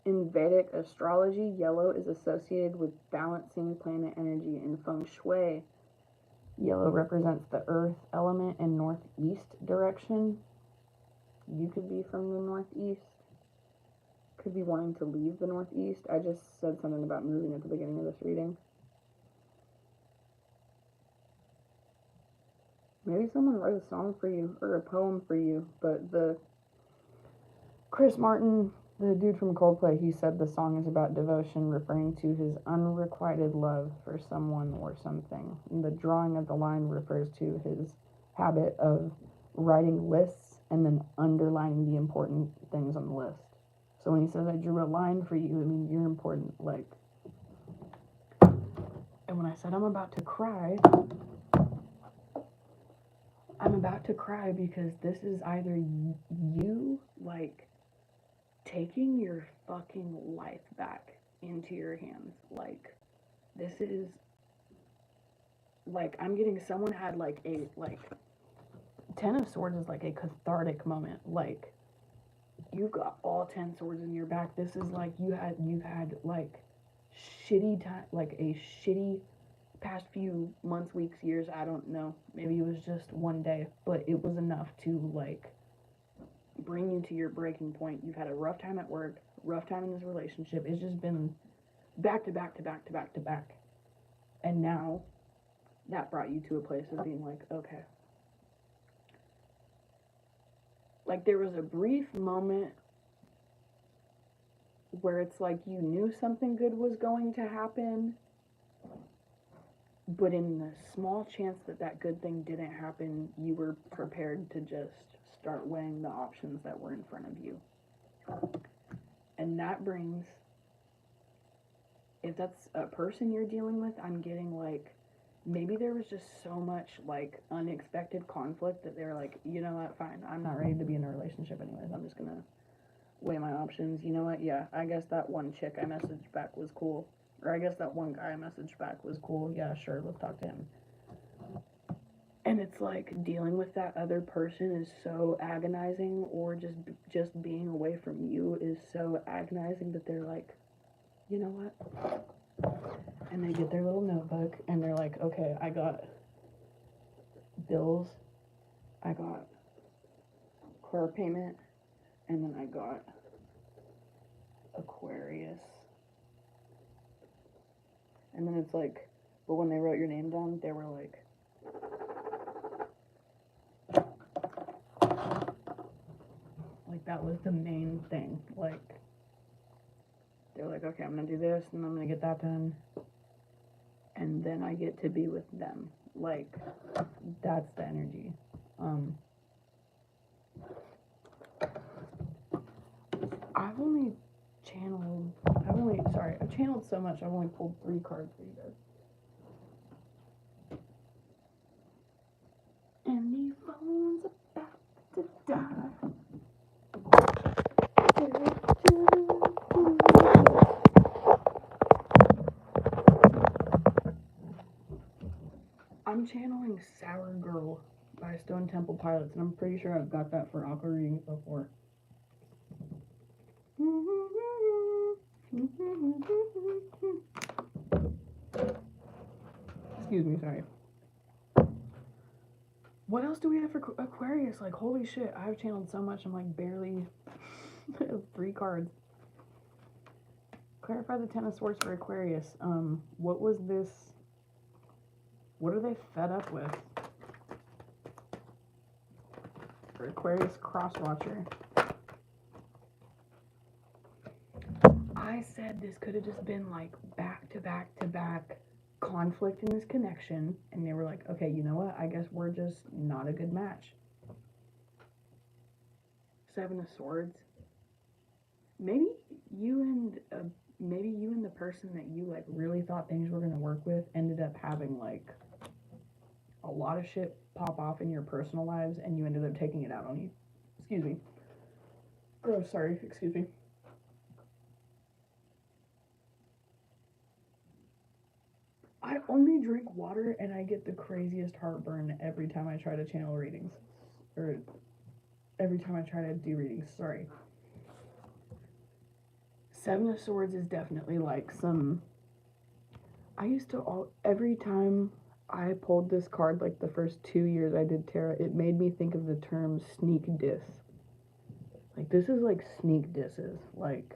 In Vedic astrology, yellow is associated with balancing planet energy. In feng shui, yellow represents the earth element in northeast direction. You could be from the northeast. Could be wanting to leave the northeast. I just said something about moving at the beginning of this reading. Maybe someone wrote a song for you or a poem for you, but the Chris Martin, the dude from Coldplay, he said the song is about devotion, referring to his unrequited love for someone or something. And the drawing of the line refers to his habit of writing lists and then underlining the important things on the list. So when he says, I drew a line for you, it means you're important. Like, and when I said I'm about to cry because this is either you, like, taking your fucking life back into your hands. Like, this is, like, I'm getting, someone had, like, a, like, 10 of Swords is, like, a cathartic moment. Like, you've got all 10 swords in your back. This is, like, you've had, like, shitty time, like, a shitty past few months, weeks, years, I don't know. Maybe it was just one day, but it was enough to, like, bring you to your breaking point. You've had a rough time at work, rough time in this relationship. It's just been back to back to back to back to back. And now that brought you to a place of being like, okay. Like, there was a brief moment where it's like you knew something good was going to happen, but in the small chance that that good thing didn't happen, you were prepared to just start weighing the options that were in front of you. And that brings, if that's a person you're dealing with, I'm getting, like, maybe there was just so much, like, unexpected conflict that they're like, you know what, fine, I'm not ready to be in a relationship anyways, I'm just gonna weigh my options. You know what, yeah, I guess that one chick I messaged back was cool. Or I guess that one guy I messaged back was cool. Yeah, sure, let's talk to him. And it's like dealing with that other person is so agonizing, or just being away from you is so agonizing that they're like, you know what? And they get their little notebook and they're like, okay, I got bills, I got car payment, and then I got Aquarius. And then it's like, but when they wrote your name down, they were like, that was the main thing. Like, they're like, okay, I'm gonna do this, and I'm gonna get that done, and then I get to be with them. Like, that's the energy. I've channeled so much, I've only pulled 3 cards for you guys. And the phone's about to die. I'm channeling Sour Girl by Stone Temple Pilots, and I'm pretty sure I've got that for aqua readings before. Excuse me, sorry. What else do we have for Aquarius? Like, holy shit, I've channeled so much, I'm like barely 3 cards. Clarify the 10 of Swords for Aquarius. What was this? What are they fed up with? or Aquarius cross watcher. I said this could have just been like back to back to back conflict in this connection, and they were like, okay, you know what? I guess we're just not a good match. Seven of Swords. Maybe you and the person that you like really thought things were gonna work with ended up having like a lot of shit pop off in your personal lives, and you ended up taking it out on you. Excuse me. Oh, sorry. Excuse me. I only drink water, and I get the craziest heartburn every time I try to channel readings, or every time I try to do readings. Sorry. Seven of Swords is definitely like some. I used to every time I pulled this card, like the first 2 years I did tarot, it made me think of the term sneak diss. Like, this is like sneak disses. Like,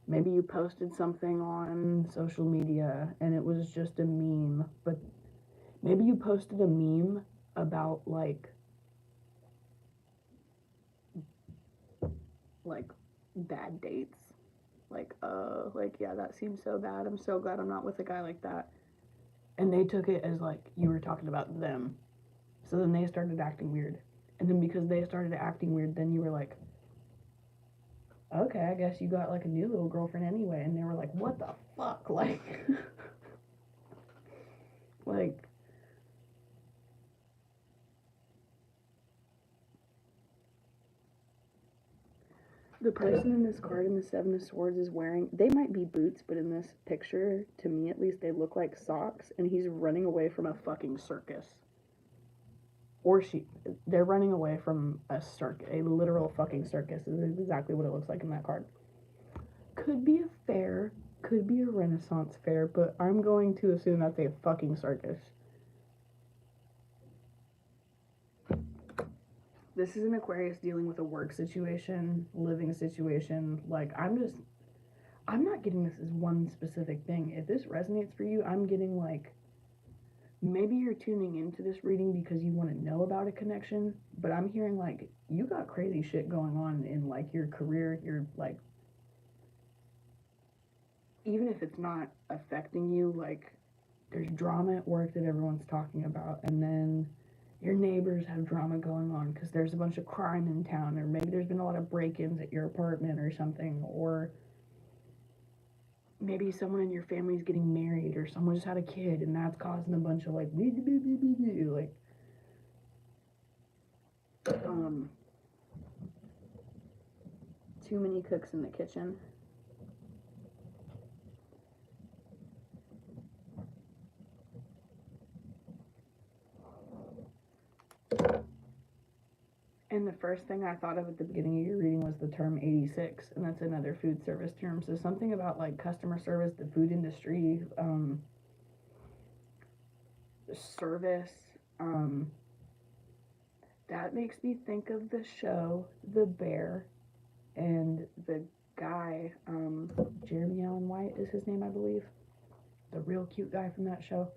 maybe you posted something on social media and it was just a meme, but maybe you posted a meme about like bad dates. Like, yeah, that seems so bad. I'm so glad I'm not with a guy like that. And they took it as like you were talking about them. So then they started acting weird. And then because they started acting weird, then you were like, okay, I guess you got like a new little girlfriend anyway. And they were like, what the fuck? Like, like, the person in this card in the Seven of Swords is wearing, they might be boots, but in this picture, to me at least, they look like socks, and he's running away from a fucking circus. Or they're running away from a literal fucking circus. This is exactly what it looks like in that card. Could be a fair, could be a Renaissance fair, but I'm going to assume that's a fucking circus. This is an Aquarius dealing with a work situation, living situation. Like, I'm not getting this as one specific thing. If this resonates for you, I'm getting like, maybe you're tuning into this reading because you want to know about a connection, but I'm hearing like, you got crazy shit going on in like your career, you're like, even if it's not affecting you, like, there's drama at work that everyone's talking about, and then your neighbors have drama going on because there's a bunch of crime in town, or maybe there's been a lot of break-ins at your apartment or something, or maybe someone in your family's getting married, or someone just had a kid, and that's causing a bunch of like, too many cooks in the kitchen. And the first thing I thought of at the beginning of your reading was the term 86, and that's another food service term. So something about like customer service, the food industry, service, that makes me think of the show The Bear, and the guy, Jeremy Allen White is his name, I believe. The real cute guy from that show.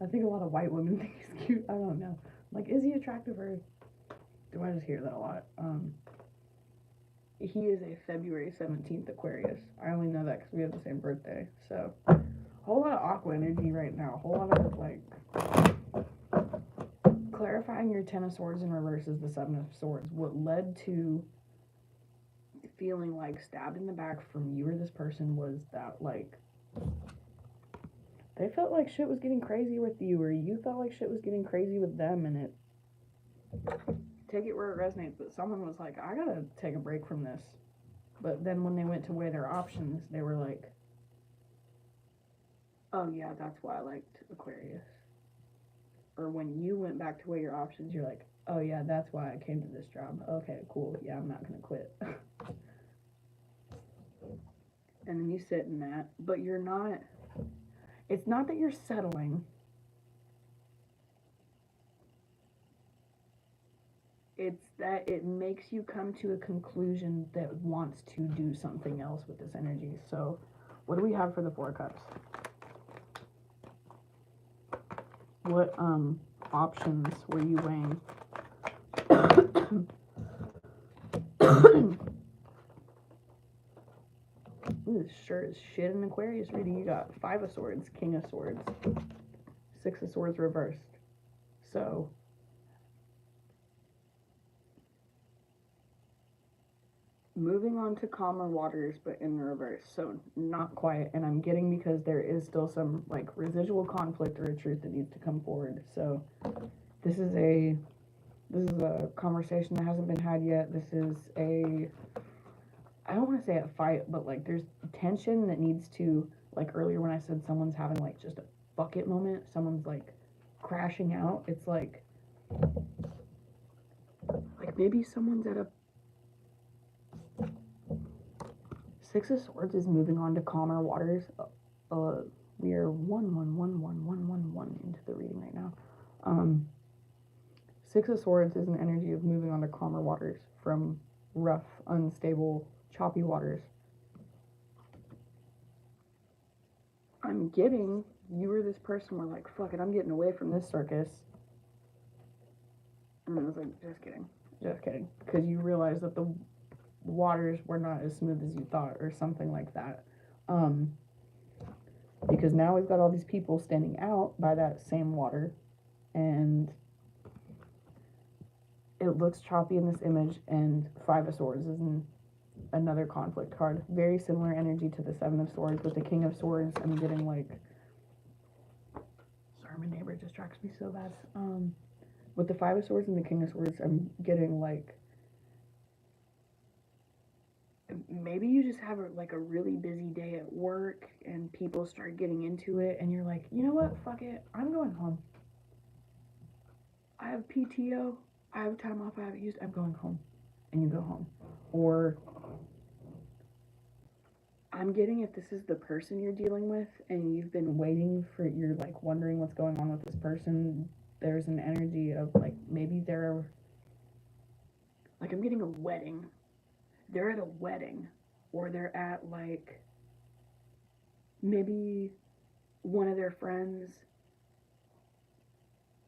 I think a lot of white women think he's cute. I don't know. Like, is he attractive, or do I just hear that a lot? He is a February 17th Aquarius. I only know that because we have the same birthday. So, a whole lot of aqua energy right now. A whole lot of, like, clarifying your Ten of Swords in reverse is the Seven of Swords. What led to feeling, like, stabbed in the back from you or this person was that, like, they felt like shit was getting crazy with you, or you felt like shit was getting crazy with them, and it, take it where it resonates, but someone was like, I gotta take a break from this. But then when they went to weigh their options, they were like, oh yeah, that's why I liked Aquarius. Or when you went back to weigh your options, you're like, oh yeah, that's why I came to this job. Okay, cool, yeah, I'm not gonna quit. And then you sit in that, but you're not, it's not that you're settling. It's that it makes you come to a conclusion that wants to do something else with this energy. So, what do we have for the Four of Cups? What options were you weighing? Ooh, this sure is shit in Aquarius reading. You got 5 of Swords, King of Swords, 6 of Swords reversed. So, moving on to calmer waters, but in reverse. So, not quite. And I'm getting because there is still some, like, residual conflict or a truth that needs to come forward. So, this is a conversation that hasn't been had yet. This is I don't want to say a fight, but like there's tension that needs to, like earlier when I said someone's having like just a bucket moment, someone's like crashing out. It's like maybe someone's at a 6 of Swords is moving on to calmer waters. We are 1 into the reading right now. 6 of Swords is an energy of moving on to calmer waters from rough, unstable, choppy waters. I'm getting, you or this person were like, fuck it, I'm getting away from this circus. And I was like, just kidding. Because you realize that the waters were not as smooth as you thought, or something like that. Because now we've got all these people standing out by that same water, and it looks choppy in this image, and 5 of Swords is another conflict card. Very similar energy to the 7 of Swords. With the King of Swords, I'm getting like... Sorry, my neighbor distracts me so bad. With the 5 of Swords and the King of Swords, I'm getting like... Maybe you just have a really busy day at work, and people start getting into it, and you're like, you know what, fuck it, I'm going home. I have PTO, I have time off I haven't used, I'm going home. And you go home. Or I'm getting, if this is the person you're dealing with and you've been waiting for, you're like wondering what's going on with this person, there's an energy of like maybe they're like, I'm getting a wedding. They're at a wedding, or they're at like maybe one of their friends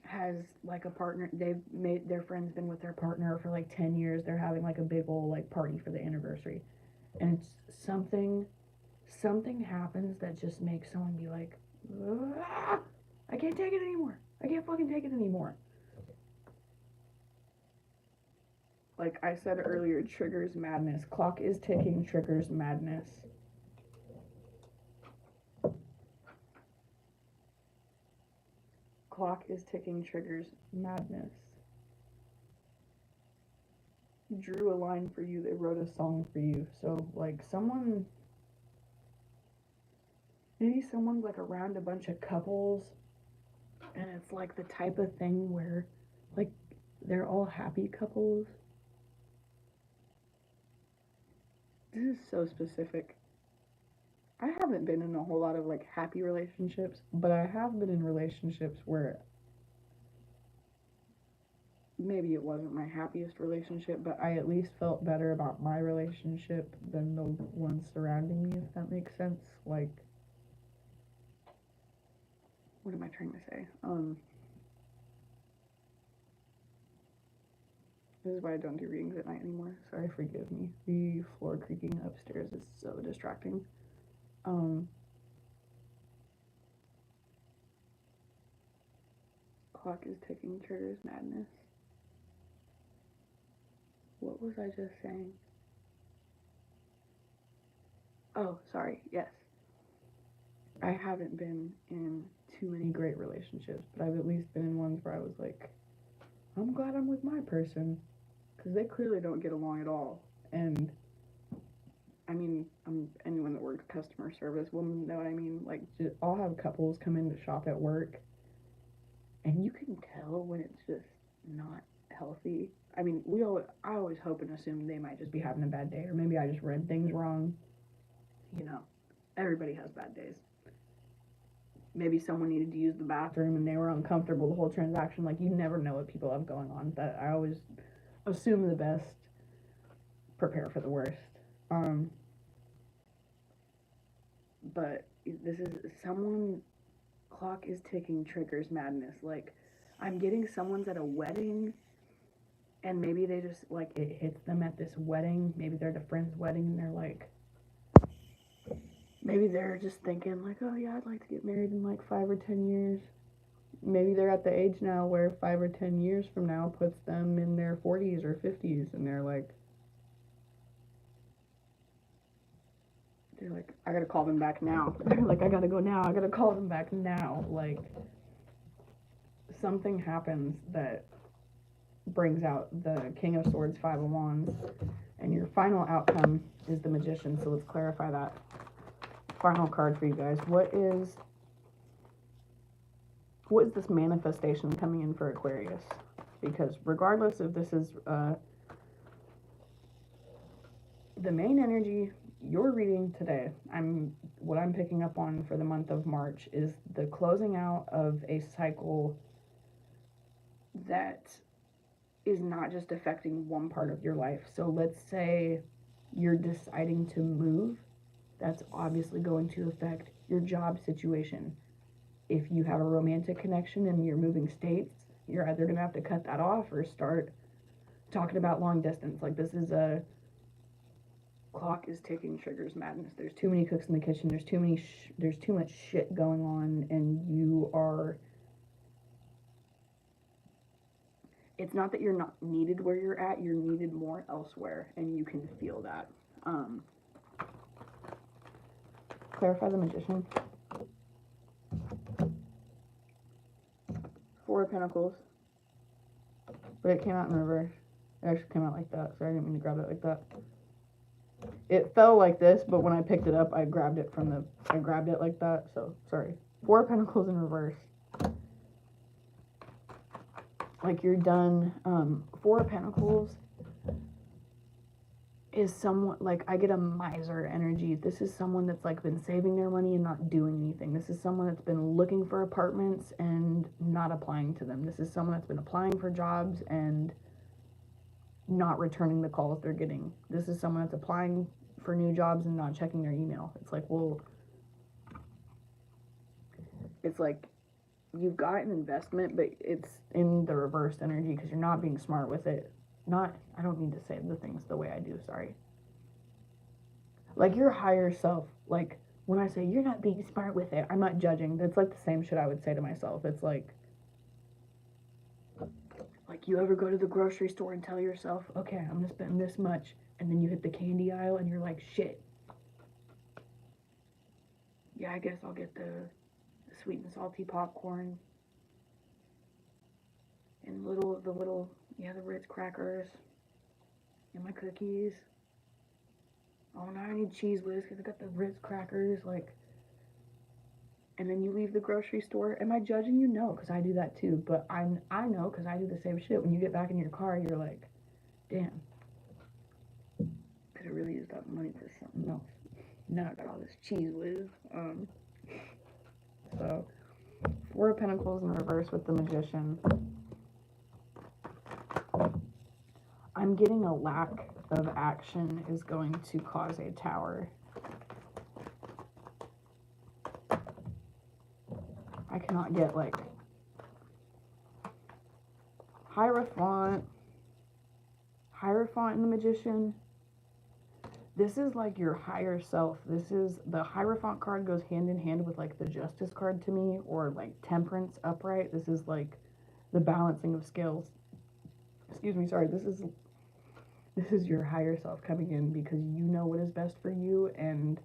has like a partner. They've made their friend's been with their partner for like 10 years. They're having like a big old like party for the anniversary, and it's something happens that just makes someone be like, I can't take it anymore. I can't fucking take it anymore. Like I said earlier, triggers madness. Clock is ticking, triggers madness. Clock is ticking, triggers madness. Drew a line for you, they wrote a song for you. So like maybe someone's like around a bunch of couples, and it's like the type of thing where like they're all happy couples. This is so specific. I haven't been in a whole lot of like happy relationships, but I have been in relationships where maybe it wasn't my happiest relationship, but I at least felt better about my relationship than the ones surrounding me, if that makes sense. Like, what am I trying to say? This is why I don't do readings at night anymore. Sorry, forgive me. The floor creaking upstairs is so distracting. Clock is ticking, triggers madness. What was I just saying? Oh, sorry, yes. I haven't been in too many great relationships, but I've at least been in ones where I was like, I'm glad I'm with my person, because they clearly don't get along at all. And I mean, anyone that works customer service will know what I mean. Like, I'll have couples come in to shop at work, and you can tell when it's just not healthy. I mean, I always hope and assume they might just be having a bad day, or maybe I just read things wrong. You know, everybody has bad days. Maybe someone needed to use the bathroom and they were uncomfortable the whole transaction. Like, you never know what people have going on. That I always assume the best, prepare for the worst. But this is someone, clock is ticking, triggers madness. Like, I'm getting someone's at a wedding, and maybe they just, like, it hits them at this wedding. Maybe they're at a friend's wedding, and they're like, maybe they're just thinking, like, oh yeah, I'd like to get married in like 5 or 10 years. Maybe they're at the age now where 5 or 10 years from now puts them in their 40s or 50s, and they're like, I gotta call them back now. They're like, I gotta go now. I gotta call them back now. Like, something happens that brings out the King of Swords, Five of Wands, and your final outcome is the Magician. So let's clarify that. Final card for you guys. What is this manifestation coming in for Aquarius? Because regardless if this is the main energy you're reading today, what I'm picking up on for the month of March is the closing out of a cycle that is not just affecting one part of your life. So let's say you're deciding to move. That's obviously going to affect your job situation. If you have a romantic connection and you're moving states, you're either going to have to cut that off or start talking about long distance. Like, this is a clock is ticking, triggers madness. There's too many cooks in the kitchen. There's too much shit going on, and you are. It's not that you're not needed where you're at. You're needed more elsewhere, and you can feel that. Clarify the Magician. Four of Pentacles. But it came out in reverse. It actually came out like that. Sorry, I didn't mean to grab it like that. It fell like this, but when I picked it up, I grabbed it like that. So, sorry. Four of Pentacles in reverse. Like, you're done. Four of Pentacles is someone, like, I get a miser energy. This is someone that's, like, been saving their money and not doing anything. This is someone that's been looking for apartments and not applying to them. This is someone that's been applying for jobs and not returning the calls they're getting. This is someone that's applying for new jobs and not checking their email. It's like, well, it's like you've got an investment, but it's in the reverse energy because you're not being smart with it. I don't need to say the things the way I do, sorry. Like, your higher self, like, when I say you're not being smart with it, I'm not judging. That's like the same shit I would say to myself. It's like you ever go to the grocery store and tell yourself, okay, I'm gonna spend this much, and then you hit the candy aisle and you're like, shit. Yeah, I guess I'll get the sweet and salty popcorn and the Ritz crackers and my cookies. Oh, now I need Cheese Whiz because I got the Ritz crackers, like. And then you leave the grocery store. Am I judging you? No, because I do that too. But I know because I do the same shit. When you get back in your car, you're like, damn, could have really used that money for something else. Now I got all this Cheese Whiz. So, Four of Pentacles in reverse with the Magician. I'm getting a lack of action is going to cause a Tower. I cannot get, like, Hierophant in the Magician. This is like your higher self. This is, the Hierophant card goes hand in hand with, like, the Justice card to me, or like Temperance upright. This is like the balancing of scales. Excuse me, sorry. This is your higher self coming in because you know what is best for you, and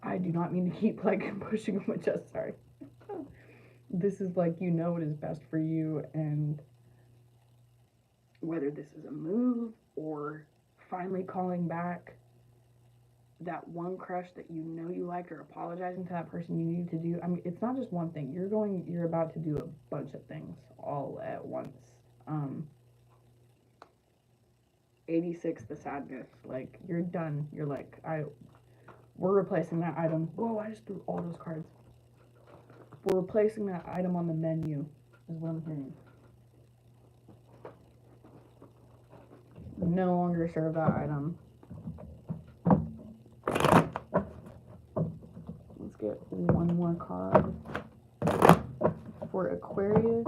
I do not mean to keep, like, pushing on my chest, sorry. This is like, you know what is best for you, and whether this is a move or finally calling back that one crush that you know you liked, or apologizing to that person you need to do. I mean, it's not just one thing. You're about to do a bunch of things all at once. 86, the sadness. Like, you're done. You're like, we're replacing that item. Whoa, I just threw all those cards. We're replacing that item on the menu, is what I'm hearing. No longer serve that item. Let's get one more card for Aquarius.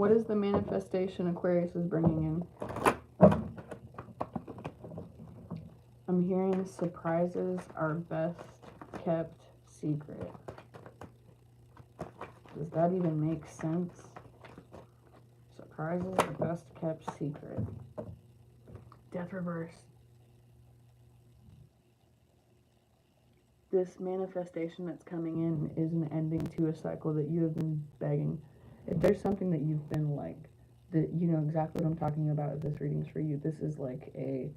What is the manifestation Aquarius is bringing in? I'm hearing surprises are best kept secret. Does that even make sense? Surprises are best kept secret. Death reverse. This manifestation that's coming in is an ending to a cycle that you have been begging. If there's something that you've been like, that you know exactly what I'm talking about, if this reading's for you, this is like if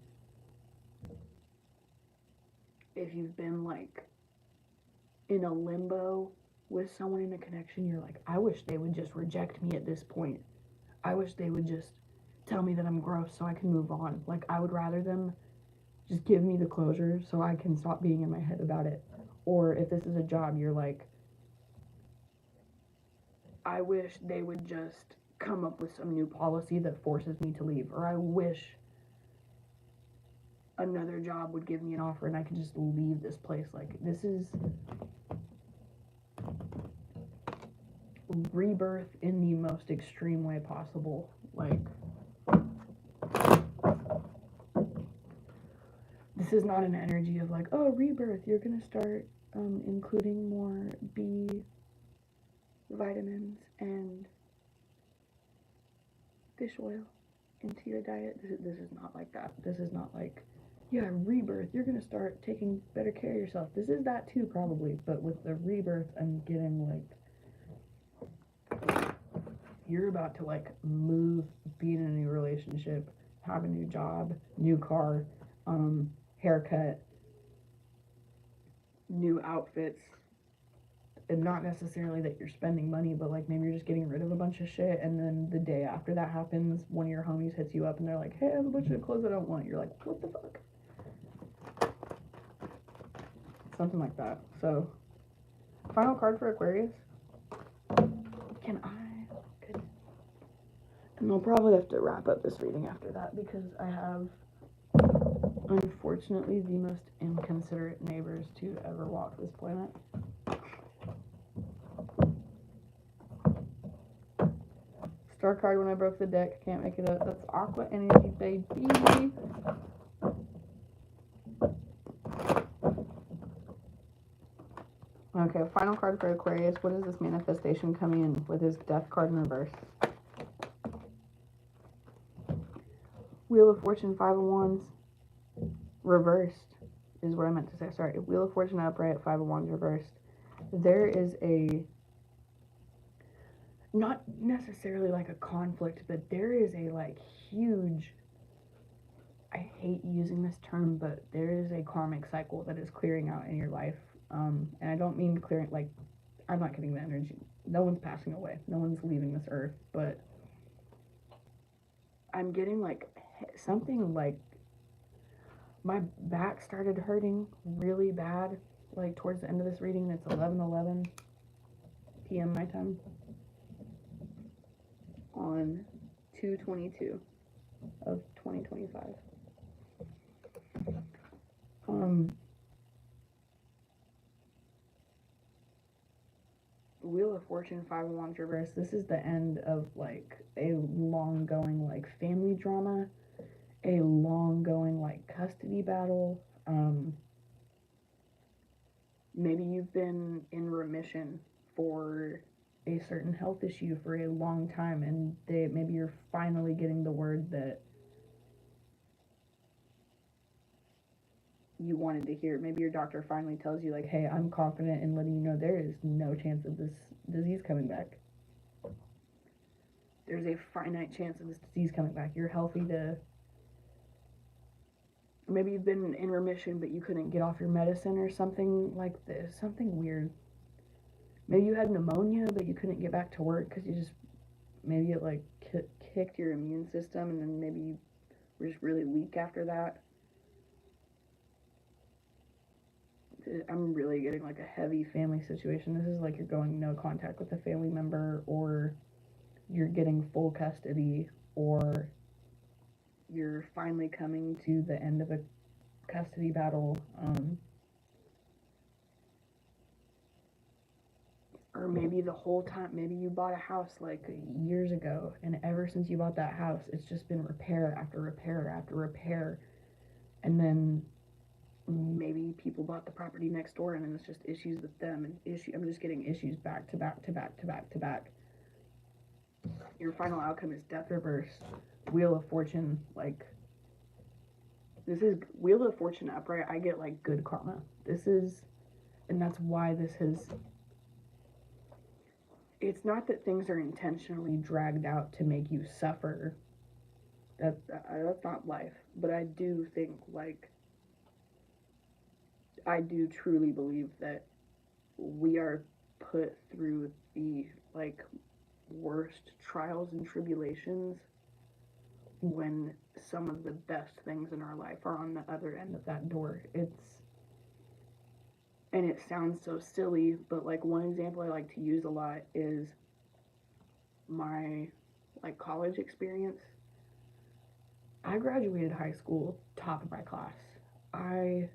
you've been like in a limbo with someone in a connection, you're like, I wish they would just reject me at this point. I wish they would just tell me that I'm gross so I can move on. Like, I would rather them just give me the closure so I can stop being in my head about it. Or if this is a job, you're like, I wish they would just come up with some new policy that forces me to leave. Or I wish another job would give me an offer and I could just leave this place. Like, this is rebirth in the most extreme way possible. Like, this is not an energy of like, oh, rebirth, you're gonna start including more B vitamins and fish oil into your diet. This is not like that. This is not like, yeah, rebirth, you're gonna start taking better care of yourself. This is that too, probably, but with the rebirth, I'm getting like, you're about to like move, be in a new relationship, have a new job, new car, haircut, new outfits. And not necessarily that you're spending money, but like maybe you're just getting rid of a bunch of shit, and then the day after that happens, one of your homies hits you up and they're like, hey, I have a bunch of clothes I don't want. You're like, what the fuck? Something like that. So, final card for Aquarius. Can I? Good. And I'll probably have to wrap up this reading after that because I have, unfortunately, the most inconsiderate neighbors to ever walk this planet. Star card when I broke the deck. Can't make it up. That's Aqua Energy, baby. Okay, final card for Aquarius. What is this manifestation coming in with his death card in reverse? Wheel of Fortune, 5 of Wands. Reversed is what I meant to say. Sorry. Wheel of Fortune upright, 5 of Wands reversed. There is a, not necessarily like a conflict, but there is a like huge, I hate using this term, but there is a karmic cycle that is clearing out in your life. And I don't mean clearing, like, I'm not getting the energy. No one's passing away. No one's leaving this earth, but I'm getting like something like my back started hurting really bad, like towards the end of this reading. It's 11:11 p.m. my time on 2/22 of 2025. Wheel of Fortune, 5 of Wands reverse. This is the end of like a long going like family drama, a long going like custody battle. Maybe you've been in remission for a certain health issue for a long time, and maybe you're finally getting the word that you wanted to hear. Maybe your doctor finally tells you like, hey, I'm confident in letting you know there is no chance of this disease coming back. There's a finite chance of this disease coming back. You're healthy to, maybe you've been in remission but you couldn't get off your medicine or something like this, something weird. Maybe you had pneumonia but you couldn't get back to work because you just, maybe it like kicked your immune system, and then maybe you were just really weak after that. I'm really getting like a heavy family situation. This is like you're going no contact with a family member, or you're getting full custody, or you're finally coming to the end of a custody battle. Or maybe the whole time, maybe you bought a house like years ago, and ever since you bought that house, it's just been repair after repair after repair. And then maybe people bought the property next door, and then it's just issues with them, and I'm just getting issues back to back to back to back to back. Your final outcome is death reverse, Wheel of Fortune. Like, this is Wheel of Fortune upright. I get like good karma. This is, and that's why this has. It's not that things are intentionally dragged out to make you suffer. That's not life. But I do think, like, I do truly believe that we are put through the, like, worst trials and tribulations when some of the best things in our life are on the other end of that door. And it sounds so silly, but like one example I like to use a lot is my like college experience. I graduated high school top of my class. I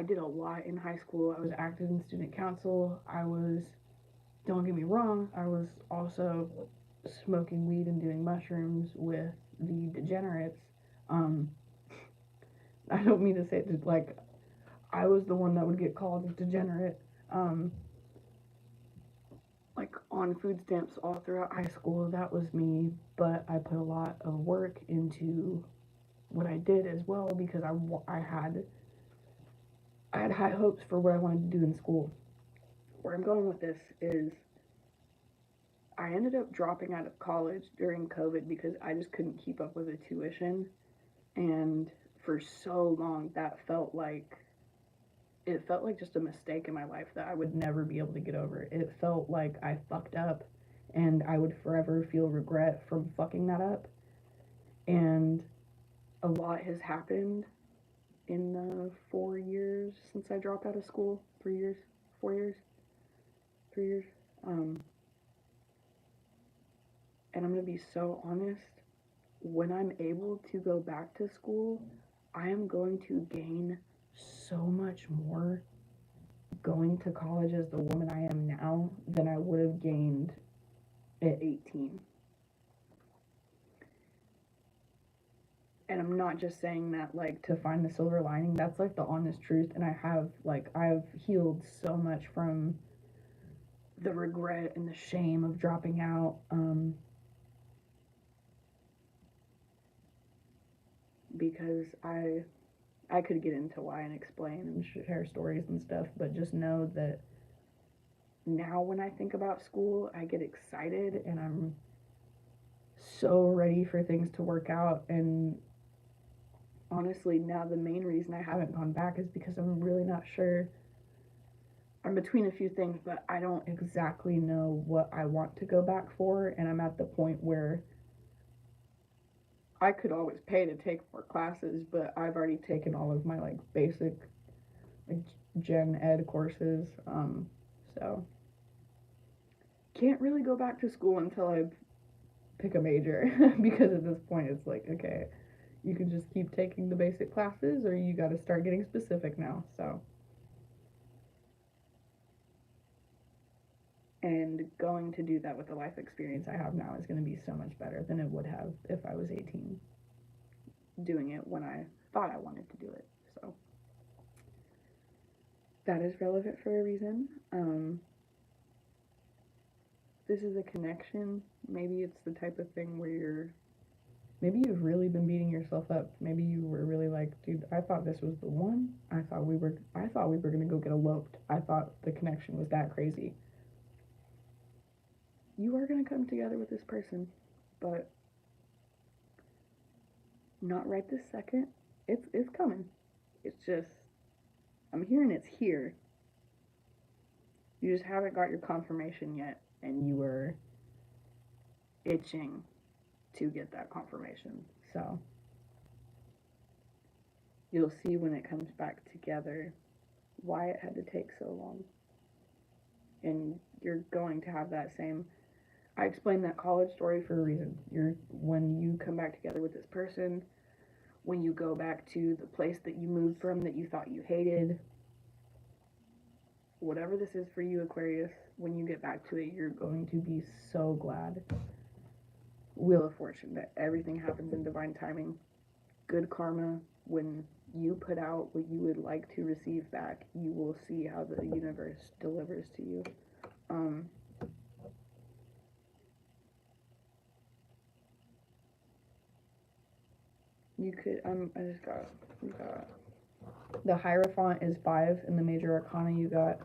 did a lot in high school. I was active in student council. Don't get me wrong, I was also smoking weed and doing mushrooms with the degenerates. I don't mean to say it, like, I was the one that would get called a degenerate, like, on food stamps all throughout high school. That was me, but I put a lot of work into what I did as well, because I had high hopes for what I wanted to do in school. Where I'm going with this is I ended up dropping out of college during COVID because I just couldn't keep up with the tuition. And for so long, it felt like just a mistake in my life that I would never be able to get over. It felt like I fucked up, and I would forever feel regret from fucking that up. And a lot has happened in the 4 years since I dropped out of school. 3 years, 4 years, 3 years. And I'm gonna be so honest. When I'm able to go back to school, I am going to gain so much more going to college as the woman I am now than I would have gained at 18. And I'm not just saying that like to find the silver lining. That's like the honest truth. And I've healed so much from the regret and the shame of dropping out. Because I could get into why and explain and share stories and stuff, but just know that now when I think about school, I get excited and I'm so ready for things to work out. And honestly, now the main reason I haven't gone back is because I'm really not sure. I'm between a few things, but I don't exactly know what I want to go back for, and I'm at the point where I could always pay to take more classes, but I've already taken all of my like basic like gen ed courses, so can't really go back to school until I pick a major because at this point it's like, okay, you can just keep taking the basic classes or you got to start getting specific now. So, and going to do that with the life experience I have now is going to be so much better than it would have if I was 18 doing it when I thought I wanted to do it. So that is relevant for a reason. This is a connection. Maybe it's the type of thing where maybe you've really been beating yourself up. Maybe you were really like, dude, I thought this was the one. I thought we were gonna go get eloped. I thought the connection was that crazy. You are gonna come together with this person, but not right this second. It's coming. It's just, I'm hearing it's here. You just haven't got your confirmation yet, and you were itching to get that confirmation. So you'll see when it comes back together why it had to take so long. And you're going to have that same, I explained that college story for a reason. When you come back together with this person, when you go back to the place that you moved from that you thought you hated, whatever this is for you, Aquarius, when you get back to it, you're going to be so glad. Wheel of Fortune, that everything happens in divine timing. Good karma. When you put out what you would like to receive back, you will see how the universe delivers to you. You could, we got, the Hierophant is 5 in the major arcana. You got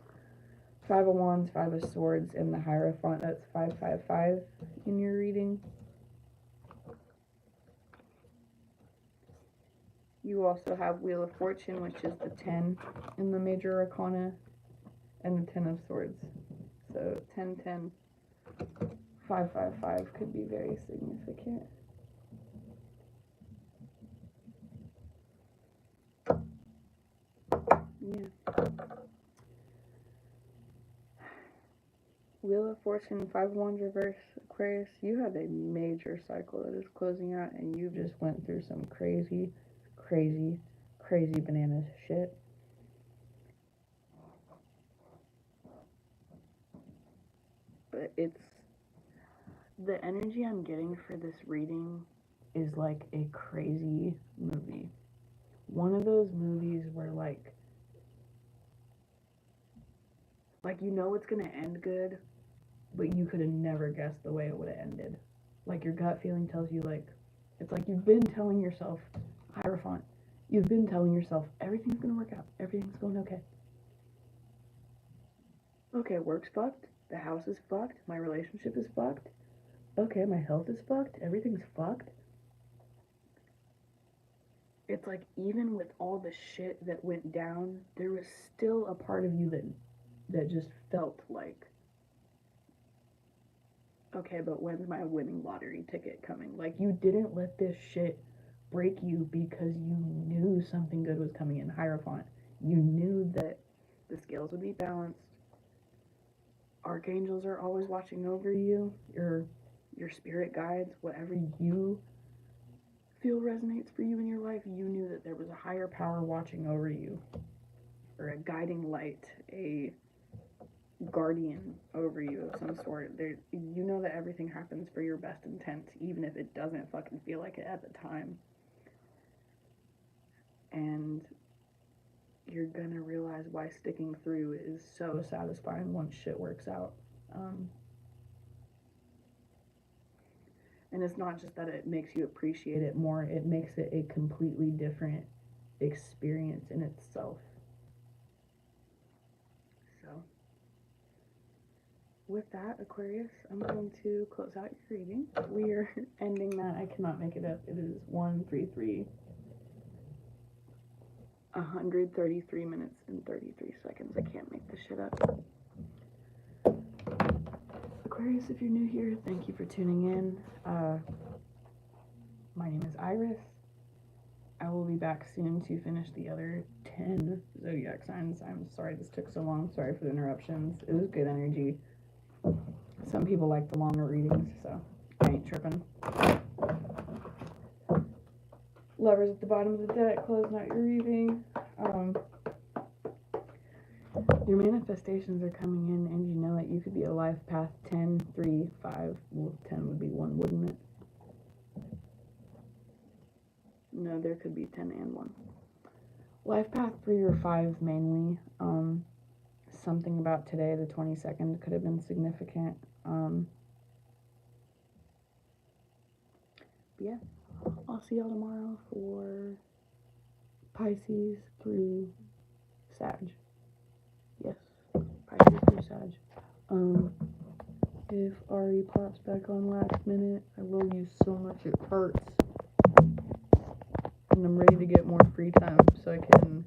5 of Wands, 5 of Swords, and the Hierophant, that's 555 in your reading. You also have Wheel of Fortune, which is the 10 in the major arcana, and the 10 of Swords. So 10, 10, 5, 5, 5 could be very significant. Yeah. Wheel of Fortune, 5 of Wands reverse, Aquarius, you have a major cycle that is closing out, and you just went through some crazy bananas shit. But it's, the energy I'm getting for this reading is like a crazy movie. One of those movies where like you know it's gonna end good, but you could have never guessed the way it would have ended. Like your gut feeling tells you, like, it's like you've been telling yourself, Hierophant, you've been telling yourself everything's gonna work out, everything's going okay. Okay, work's fucked, the house is fucked, my relationship is fucked, okay, my health is fucked, everything's fucked. It's like, even with all the shit that went down, there was still a part of you that just felt like, okay, but when's my winning lottery ticket coming? Like, you didn't let this shit break you because you knew something good was coming in. Hierophant, you knew that the scales would be balanced. Archangels are always watching over you. Your spirit guides, whatever you feel resonates for you in your life, you knew that there was a higher power watching over you, or a guiding light, a guardian over you of some sort. You know that everything happens for your best intent, even if it doesn't fucking feel like it at the time. And you're gonna realize why sticking through is so satisfying once shit works out. And it's not just that it makes you appreciate it more, it makes it a completely different experience in itself. So, with that, Aquarius, I'm going to close out your reading. We are ending that. I cannot make it up. It is 1:33, 133 minutes and 33 seconds. I can't make this shit up. Aquarius, if you're new here, thank you for tuning in. My name is Iris. I will be back soon to finish the other 10 zodiac signs. I'm sorry this took so long. Sorry for the interruptions. It was good energy. Some people like the longer readings, so I ain't tripping. Lovers at the bottom of the deck, closing out your reading. Your manifestations are coming in, and you know it. You could be a life path 10, 3, 5. Well, 10 would be 1, wouldn't it? No, there could be 10 and 1. Life path 3 or 5 mainly. Something about today, the 22nd, could have been significant. Yeah, I'll see y'all tomorrow for Pisces through Sag. Yes, Pisces through Sag. If Ari pops back on last minute, I love you so much it hurts. And I'm ready to get more free time so I can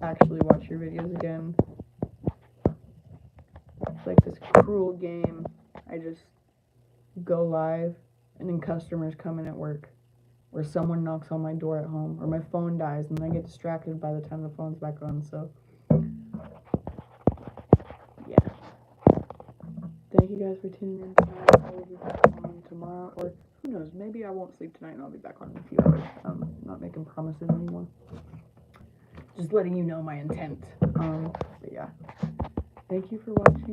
actually watch your videos again. It's like this cruel game. I just go live and then customers come in at work, or someone knocks on my door at home, or my phone dies and I get distracted by the time the phone's back on. So yeah, thank you guys for tuning in tonight. I will be back on tomorrow, or who knows, maybe I won't sleep tonight and I'll be back on in a few hours. I'm not making promises anymore, just letting you know my intent. But yeah, Thank you for watching.